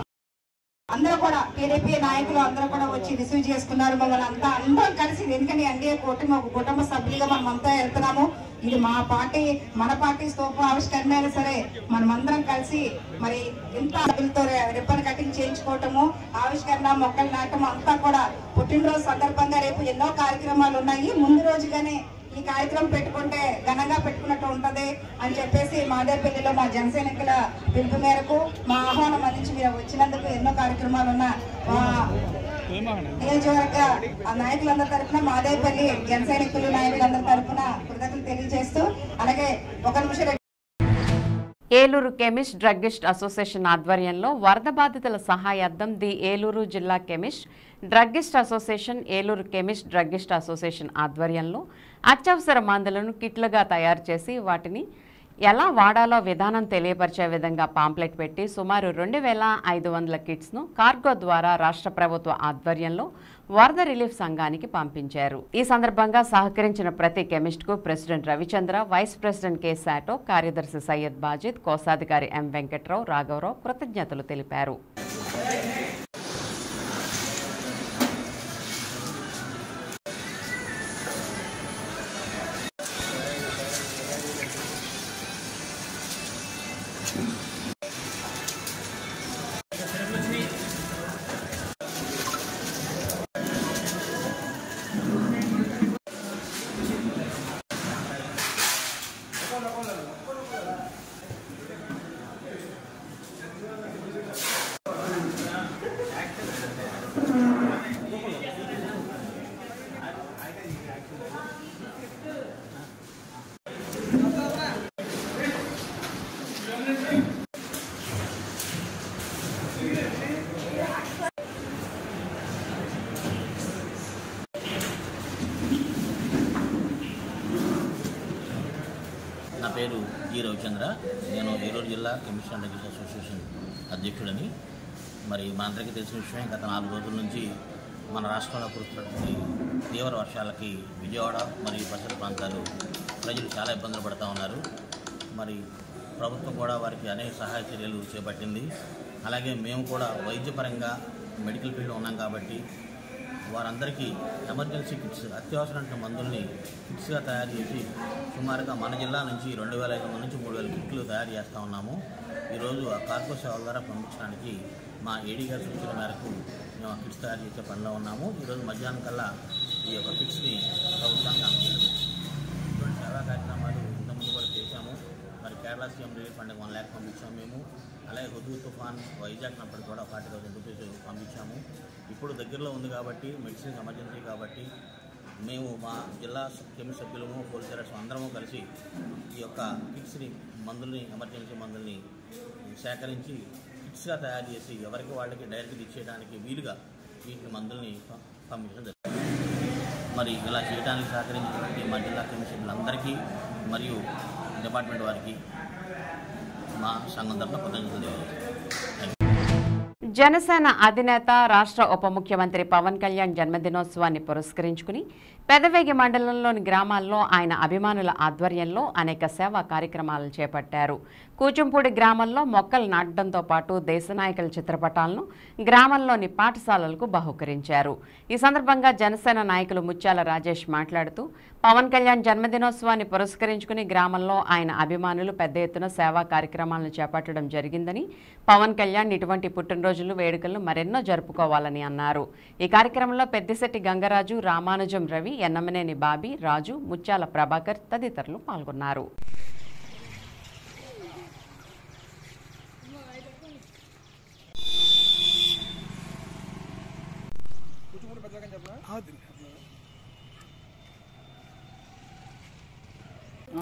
Speaker 18: అందరూ కూడా టీడీపీ నాయకులు అందరూ కూడా వచ్చి రిసీవ్ చేసుకున్నారు మమ్మల్ని అంతా అందరం కలిసి. ఎందుకంటే ఎన్డీఏ కూటమి ఒక కుటుంబ సభ్యులుగా మనం అంతా వెళ్తున్నాము. ఇది మా పార్టీ, మన పార్టీ స్తూప ఆవిష్కరణ అయినా సరే మనం అందరం కలిసి మరి ఇంత సభ్యులతో రిబ్బన్ కటింగ్ చేయించుకోవటము, ఆవిష్కరణ, మొక్కలు నాటం అంతా కూడా పుట్టినరోజు సందర్భంగా రేపు ఎన్నో కార్యక్రమాలు ఉన్నాయి. ముందు రోజుగానే ఈ కార్యక్రమం పెట్టుకుంటే ఘనంగా పెట్టుకున్నట్టు ఉంటది అని చెప్పేసి మాదేపల్లిలో మా జనసైనికుల పిలుపు మేరకు మా ఆహ్వానం అందించి మీరు వచ్చినందుకు ఎన్నో కార్యక్రమాలు ఉన్న నియోజకవర్గ నాయకులందరి తరఫున మాదేపల్లి జనసైనికులు నాయకులందరి తరఫున కృతజ్ఞతలు తెలియజేస్తూ, అలాగే ఒక నిమిషం
Speaker 2: ఏలూరు కెమిస్ట్ డ్రగ్గిస్ట్ అసోసియేషన్ ఆధ్వర్యంలో వరద బాధితుల సహాయార్థం ది ఏలూరు జిల్లా chemist druggist association, Eluru chemist druggist association ఆధ్వర్యంలో అత్యవసర మందులను కిట్లుగా తయారు చేసి వాటిని ఎలా వాడాలో విధానం తెలియపరిచే విధంగా పాంప్లెట్ పెట్టి సుమారు 2500 కిట్స్ను కార్గో ద్వారా రాష్ట్ర ప్రభుత్వ ఆధ్వర్యంలో వరద రిలీఫ్ సంఘానికి పంపించారు. ఈ సందర్భంగా సహకరించిన ప్రతి కెమిస్ట్కు president Ravichandra, vice president K సాటో, కార్యదర్శి సయ్యద్ బాజిద్, కోశాధికారి ఎం వెంకట్రావు, రాఘవరావు కృతజ్ఞతలు తెలిపారు.
Speaker 19: నా పేరు జి రవిచంద్ర. నేను ఏలూరు జిల్లా కెమిస్ట్ అండ్ డ్రగ్గిస్ట్ అసోసియేషన్ అధ్యక్షుడని. మరి మనందరికీ తెలిసిన విషయం, గత 4 రోజుల నుంచి మన రాష్ట్రంలో కురుస్తున్నటువంటి తీవ్ర వర్షాలకి విజయవాడ మరియు పరిసర ప్రాంతాలు ప్రజలు చాలా ఇబ్బందులు పడుతూ ఉన్నారు. మరి ప్రభుత్వం కూడా వారికి అనేక సహాయ చర్యలు చేపట్టింది. అలాగే మేము కూడా వైద్యపరంగా మెడికల్ ఫీల్డ్లో ఉన్నాం కాబట్టి వారందరికీ ఎమర్జెన్సీ కిట్స్, అత్యవసరమైన మందుల్ని కిట్స్గా తయారు చేసి సుమారుగా మన జిల్లా నుంచి 2500 నుంచి 3000 కిట్లు తయారు చేస్తూ ఉన్నాము. ఈరోజు ఆ కార్గో సేవల ద్వారా పంపించడానికి మా ఏడీ గారి సూచన మేరకు మేము మేము ఆ కిట్స్ తయారు చేసే పనిలో ఉన్నాము. ఈరోజు మధ్యాహ్నం కల్లా ఈ యొక్క కిట్స్ని ప్రభుత్వానికి అందజేయడం. ఇటువంటి సేవా కార్యక్రమాలు ఇంతకుముందు కూడా చేశాము. మరి Kerala CM relief fund 1 lakh పంపించాము మేము. అలాగే హుదూద్ తుఫాన్ వైజాగ్నప్పటికి కూడా 40,000 రూపీస్ పంపించాము. ఇప్పుడు దగ్గరలో ఉంది కాబట్టి మెడిసిన్స్ ఎమర్జెన్సీ కాబట్టి మేము మా జిల్లా కెమిస్ట్ సభ్యులము పోలీసు అందరము కలిసి ఈ యొక్క కిట్స్ని మందుల్ని ఎమర్జెన్సీ మందుల్ని సేకరించి కిట్స్గా తయారు చేసి ఎవరికి వాళ్ళకి డైరెక్ట్గా ఇచ్చేయడానికి వీలుగా వీటిని మందుల్ని పంపించడం జరుగుతుంది. మరి ఇలా చేయడానికి సహకరించినటువంటి మా జిల్లా కెమిస్ట్ సభ్యులందరికీ మరియు డిపార్ట్మెంట్ వారికి మా సంఘం తరఫున కృతజ్ఞతలు తెలియజేస్తాం.
Speaker 2: జనసేన అధినేత రాష్ట్ర ఉప ముఖ్యమంత్రి పవన్ కళ్యాణ్ జన్మదినోత్సవాన్ని పురస్కరించుకుని పెదవేగి మండలంలోని గ్రామాల్లో ఆయన అభిమానుల ఆధ్వర్యంలో అనేక సేవా కార్యక్రమాలను చేపట్టారు. కూచంపూడి గ్రామంలో మొక్కలు నాటడంతో పాటు దేశనాయకుల చిత్రపటాలను గ్రామంలోని పాఠశాలలకు బహుకరించారు. ఈ సందర్భంగా జనసేన నాయకులు ముత్యాల రాజేష్ మాట్లాడుతూ పవన్ కళ్యాణ్ జన్మదినోత్సవాన్ని పురస్కరించుకుని గ్రామంలో ఆయన అభిమానులు పెద్ద ఎత్తున సేవా కార్యక్రమాలను చేపట్టడం జరిగిందని, పవన్ కళ్యాణ్ ఇటువంటి పుట్టినరోజులు వేడుకలను మరెన్నో జరుపుకోవాలని అన్నారు. ఈ కార్యక్రమంలో పెద్దిశెట్టి గంగరాజు, రామానుజం రవి, ఎన్నమనేని బాబీ, రాజు, ముత్యాల ప్రభాకర్ తదితరులు పాల్గొన్నారు.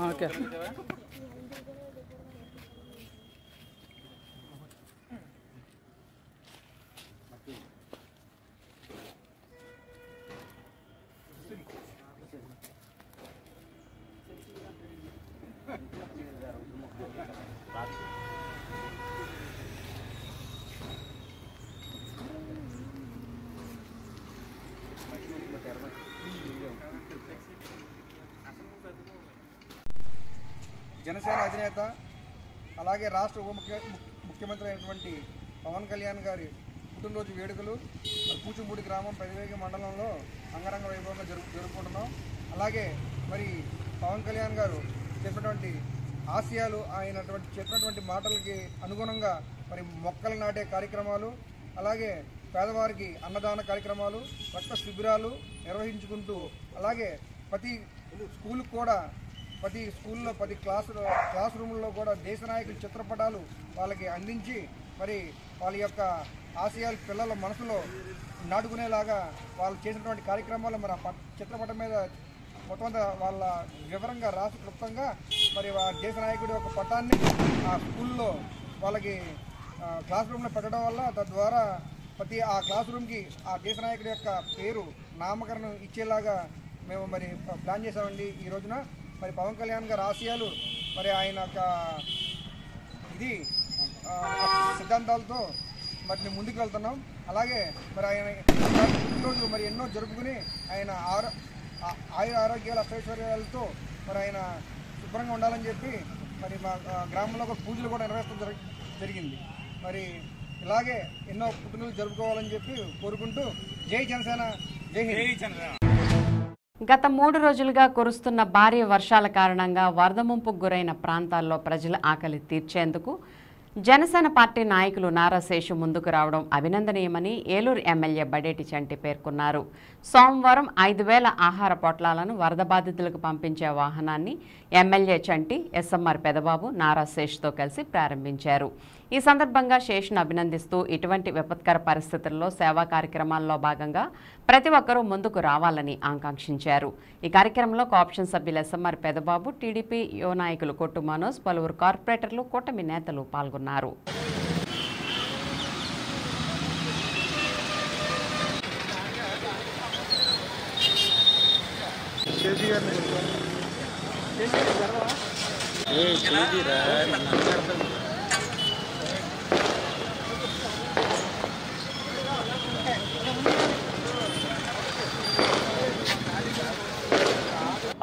Speaker 11: ఓకే జనసేన అధినేత అలాగే రాష్ట్ర ఉప ముఖ్యమంత్రి అయినటువంటి పవన్ కళ్యాణ్ గారి పుట్టినరోజు వేడుకలు కూచుంపూడి గ్రామం పెదవేగి మండలంలో అంగరంగ వైభవంగా జరుపుకుంటున్నాం. అలాగే మరి పవన్ కళ్యాణ్ గారు చెప్పినటువంటి ఆశయాలు, ఆయన చెప్పినటువంటి మాటలకి అనుగుణంగా మరి మొక్కలు నాటే కార్యక్రమాలు, అలాగే పేదవారికి అన్నదాన కార్యక్రమాలు, రక్త శిబిరాలు నిర్వహించుకుంటూ, అలాగే ప్రతి స్కూల్కి కూడా ప్రతి స్కూల్లో ప్రతి క్లాస్ రూముల్లో కూడా దేశనాయకుల చిత్రపటాలు వాళ్ళకి అందించి మరి వాళ్ళ యొక్క ఆశయాలు పిల్లల మనసులో నాటుకునేలాగా వాళ్ళు చేసినటువంటి కార్యక్రమాలు మరి ఆ చిత్రపటం మీద మొత్తం వాళ్ళ వివరంగా రాసి క్లుప్తంగా మరి దేశనాయకుడి యొక్క పటాన్ని ఆ స్కూల్లో వాళ్ళకి క్లాస్ రూమ్లో పెట్టడం వల్ల తద్వారా ప్రతి ఆ క్లాస్ రూమ్కి ఆ దేశనాయకుడి యొక్క పేరు నామకరణం ఇచ్చేలాగా మేము మరి ప్లాన్ చేసామండి. ఈ రోజున మరి పవన్ కళ్యాణ్ గారి ఆశయాలు మరి ఆయన యొక్క సిద్ధాంతాలతో మరి మేము ముందుకు వెళ్తున్నాం. అలాగే మరి ఆయన పుట్టినరోజు మరి ఎన్నో జరుపుకుని ఆయన ఆయుర ఆరోగ్యాల అష్టైశ్వర్యాలతో మరి ఆయన శుభ్రంగా ఉండాలని చెప్పి మరి మా గ్రామంలో ఒక పూజలు కూడా నిర్వహించడం జరిగింది. మరి ఇలాగే ఎన్నో పుట్టినరోజులు జరుపుకోవాలని చెప్పి కోరుకుంటూ జై జనసేన, జై హింద్.
Speaker 2: గత 3 రోజులుగా కురుస్తున్న భారీ వర్షాల కారణంగా వరద ముంపుకు గురైన ప్రాంతాల్లో ప్రజల ఆకలి తీర్చేందుకు జనసేన పార్టీ నాయకులు నారా శేషు ముందుకు రావడం అభినందనీయమని ఏలూరు ఎమ్మెల్యే బడేటి చంటి పేర్కొన్నారు. సోమవారం 5,000 ఆహార పొట్లాలను వరద బాధితులకు పంపించే వాహనాన్ని ఎమ్మెల్యే చంటి, ఎస్ఎంఆర్ పెదబాబు, నారా శేషుతో కలిసి ప్రారంభించారు. ఈ సందర్భంగా శేషును అభినందిస్తూ ఇటువంటి విపత్కర పరిస్థితుల్లో సేవా కార్యక్రమాల్లో భాగంగా ప్రతి ఒక్కరూ ముందుకు రావాలని ఆకాంక్షించారు. ఈ కార్యక్రమంలో కోఆప్షన్ సభ్యులు ఎస్ఎంఆర్ పెదబాబు, టీడీపీ యువ నాయకులు కొట్టు మనోజ్, పలువురు కార్పొరేటర్లు, కూటమి నేతలు పాల్గొన్నారు.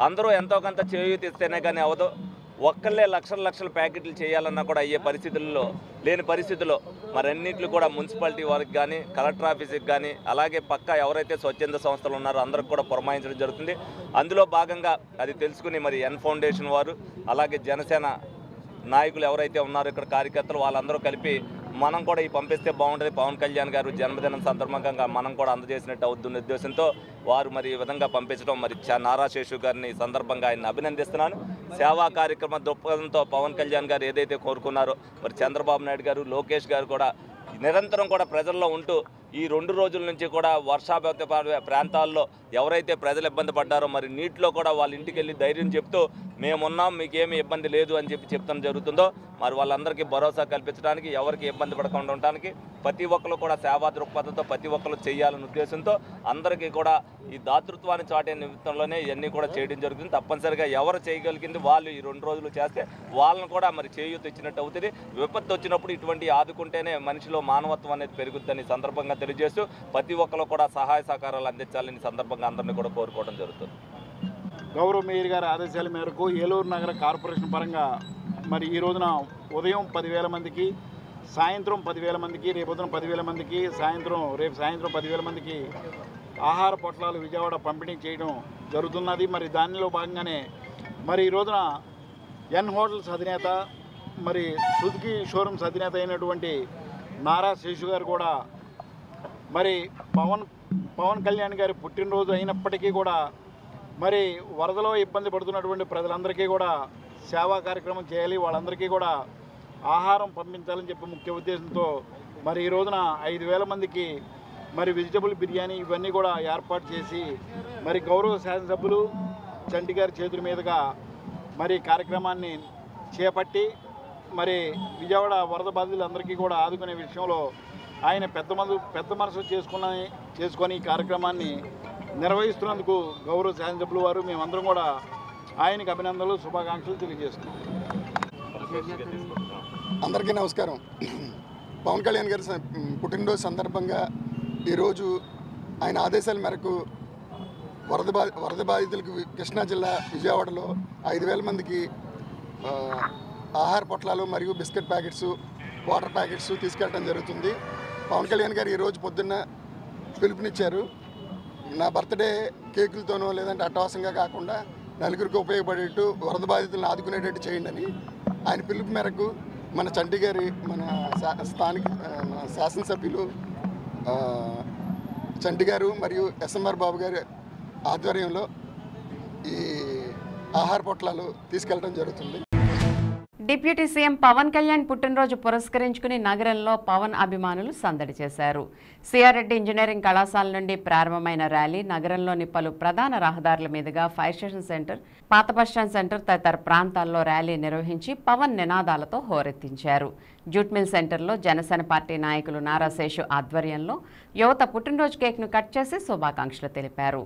Speaker 3: అందరూ ఎంతో కొంత చేయూత ఇస్తేనే కానీ అవదు. ఒక్కళ్ళే లక్షల ప్యాకెట్లు చేయాలన్నా కూడా అయ్యే పరిస్థితుల్లో లేని పరిస్థితుల్లో మరన్నింటిలో కూడా మున్సిపాలిటీ వారికి కానీ, కలెక్టర్ ఆఫీస్కి కానీ, అలాగే పక్క ఎవరైతే స్వచ్ఛంద సంస్థలు ఉన్నారో అందరికి కూడా పురమాయించడం జరుగుతుంది. అందులో భాగంగా అది తెలుసుకుని మరి ఎన్ ఫౌండేషన్ వారు, అలాగే జనసేన నాయకులు ఎవరైతే ఉన్నారో ఇక్కడ కార్యకర్తలు వాళ్ళందరూ కలిపి మనం కూడా ఈ పంపిస్తే బాగుంటుంది, పవన్ కళ్యాణ్ గారు జన్మదినం సందర్భంగా మనం కూడా అందజేసినట్టు అవుతున్న ఉద్దేశంతో వారు మరి ఈ విధంగా పంపించడం మరి నారా శేషు గారిని సందర్భంగా ఆయన అభినందిస్తున్నాను. సేవా కార్యక్రమ దృక్పథంతో పవన్ కళ్యాణ్ గారు ఏదైతే కోరుకున్నారో మరి చంద్రబాబు నాయుడు గారు, లోకేష్ గారు కూడా నిరంతరం కూడా ప్రజల్లో ఉంటూ ఈ 2 రోజుల నుంచి కూడా వర్షాభావిత ప్రాంతాల్లో ఎవరైతే ప్రజలు ఇబ్బంది పడ్డారో మరి నీటిలో కూడా వాళ్ళ ఇంటికి వెళ్ళి ధైర్యం చెప్తూ మేమున్నాం, మీకేమీ ఇబ్బంది లేదు అని చెప్తాం జరుగుతుందో మరి వాళ్ళందరికీ భరోసా కల్పించడానికి, ఎవరికి ఇబ్బంది పడకుండా ఉండడానికి ప్రతి ఒక్కరు కూడా సేవా దృక్పథంతో ప్రతి ఒక్కరు చేయాలనే ఉద్దేశంతో అందరికీ కూడా ఈ దాతృత్వాన్ని చాటే నిమిత్తంలోనే ఇవన్నీ కూడా చేయడం జరుగుతుంది. తప్పనిసరిగా ఎవరు చేయగలిగింది వాళ్ళు ఈ 2 రోజులు చేస్తే వాళ్ళని కూడా మరి చేయూత ఇచ్చినట్టు అవుతుంది. విపత్తు వచ్చినప్పుడు ఇటువంటి ఆదుకుంటేనే మనిషిలో మానవత్వం అనేది పెరుగుతుందని సందర్భంగా తెలియజేస్తూ ప్రతి ఒక్కరు కూడా సహాయ సహకారాలు అందించాలని సందర్భంగా అందరినీ కూడా కోరుకోవడం జరుగుతుంది.
Speaker 6: గౌరవ మేయర్ గారి ఆదేశాల మేరకు ఏలూరు నగర కార్పొరేషన్ పరంగా మరి ఈ రోజున ఉదయం 10,000 మందికి, సాయంత్రం 10,000 మందికి, రేపొద్దున 10,000 మందికి, రేపు సాయంత్రం 10,000 మందికి ఆహార పొట్లాలు విజయవాడ పంపిణీ చేయడం జరుగుతున్నది. మరి దానిలో భాగంగానే మరి ఈ రోజున ఎన్ హోటల్స్ అధినేత మరి సుజుకి షోరూమ్స్ అధినేత అయినటువంటి నారా శేషు గారు కూడా మరి పవన్ కళ్యాణ్ గారి పుట్టినరోజు అయినప్పటికీ కూడా మరి వరదలో ఇబ్బంది పడుతున్నటువంటి ప్రజలందరికీ కూడా సేవా కార్యక్రమం చేయాలి, వాళ్ళందరికీ కూడా ఆహారం పంపించాలని చెప్పి ముఖ్య ఉద్దేశంతో మరి ఈ రోజున 5,000 మందికి మరి వెజిటబుల్ బిర్యానీ ఇవన్నీ కూడా ఏర్పాటు చేసి మరి గౌరవ శాసనసభ్యులు చంటి గారి చేతుల మీదుగా మరి కార్యక్రమాన్ని చేపట్టి మరి విజయవాడ వరద బాధితులందరికీ కూడా ఆదుకునే విషయంలో ఆయన పెద్ద మనసు చేసుకొని ఈ కార్యక్రమాన్ని నిర్వహిస్తున్నందుకు గౌరవ శాసనసభ్యులు వారు మేమందరం కూడా ఆయనకు అభినందనలు, శుభాకాంక్షలు తెలియజేస్తున్నాం.
Speaker 20: అందరికీ నమస్కారం. పవన్ కళ్యాణ్ గారి పుట్టినరోజు సందర్భంగా ఈరోజు ఆయన ఆదేశాల మేరకు వరద బాధితులకు కృష్ణా జిల్లా విజయవాడలో 5,000 మందికి ఆహార పొట్లాలు మరియు బిస్కెట్ ప్యాకెట్స్, వాటర్ ప్యాకెట్స్ తీసుకెళ్ళడం జరుగుతుంది. పవన్ కళ్యాణ్ గారు ఈరోజు పొద్దున్న పిలుపునిచ్చారు. నా బర్త్డే కేకులతోనో లేదంటే అట్టహాసంగా కాకుండా నలుగురికి ఉపయోగపడేట్టు వరద బాధితులను ఆదుకునేటట్టు చేయండి అని ఆయన పిలుపు మేరకు మన చంటి గారి మన స్థానిక శాసనసభ్యులు చంటి గారు మరియు ఎస్ఎంఆర్ బాబు గారి ఆధ్వర్యంలో ఈ ఆహార పొట్లాలు తీసుకెళ్ళడం జరుగుతుంది.
Speaker 2: డిప్యూటీ సీఎం పవన్ కళ్యాణ్ పుట్టినరోజు పురస్కరించుకుని నగరంలో పవన్ అభిమానులు సందడి చేశారు. సిఆర్రెడ్డి ఇంజనీరింగ్ కళాశాల నుండి ప్రారంభమైన ర్యాలీ నగరంలోని పలు ప్రధాన రహదారుల మీదుగా ఫైర్ స్టేషన్ సెంటర్, పాత బస్టాండ్ సెంటర్ తదితర ప్రాంతాల్లో ర్యాలీ నిర్వహించి పవన్ నినాదాలతో హోరెత్తించారు. జూట్ మిల్ సెంటర్లో జనసేన పార్టీ నాయకులు నారా శేషు ఆధ్వర్యంలో యువత పుట్టినరోజు కేక్ను కట్ చేసి శుభాకాంక్షలు తెలిపారు.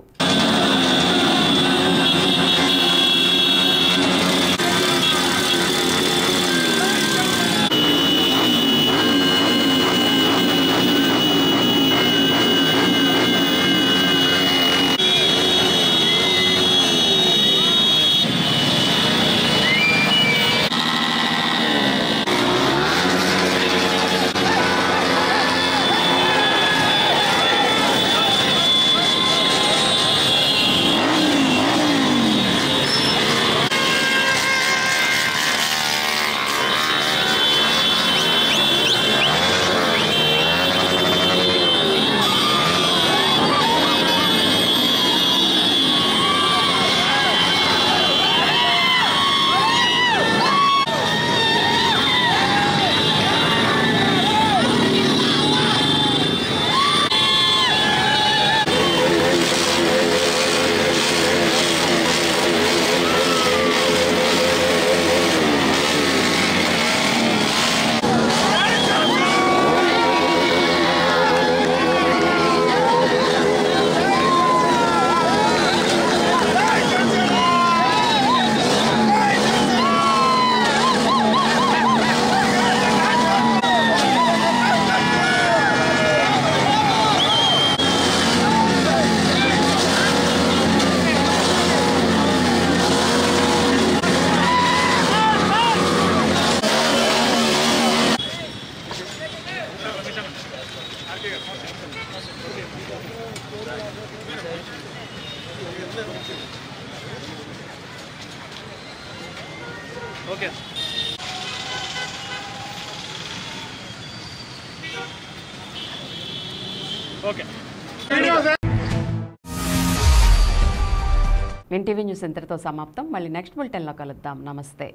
Speaker 2: విన్ టీవీ న్యూస్ ఇంతటితో సమాప్తం. మళ్ళీ నెక్స్ట్ బులెటిన్లో కలుద్దాం. నమస్తే.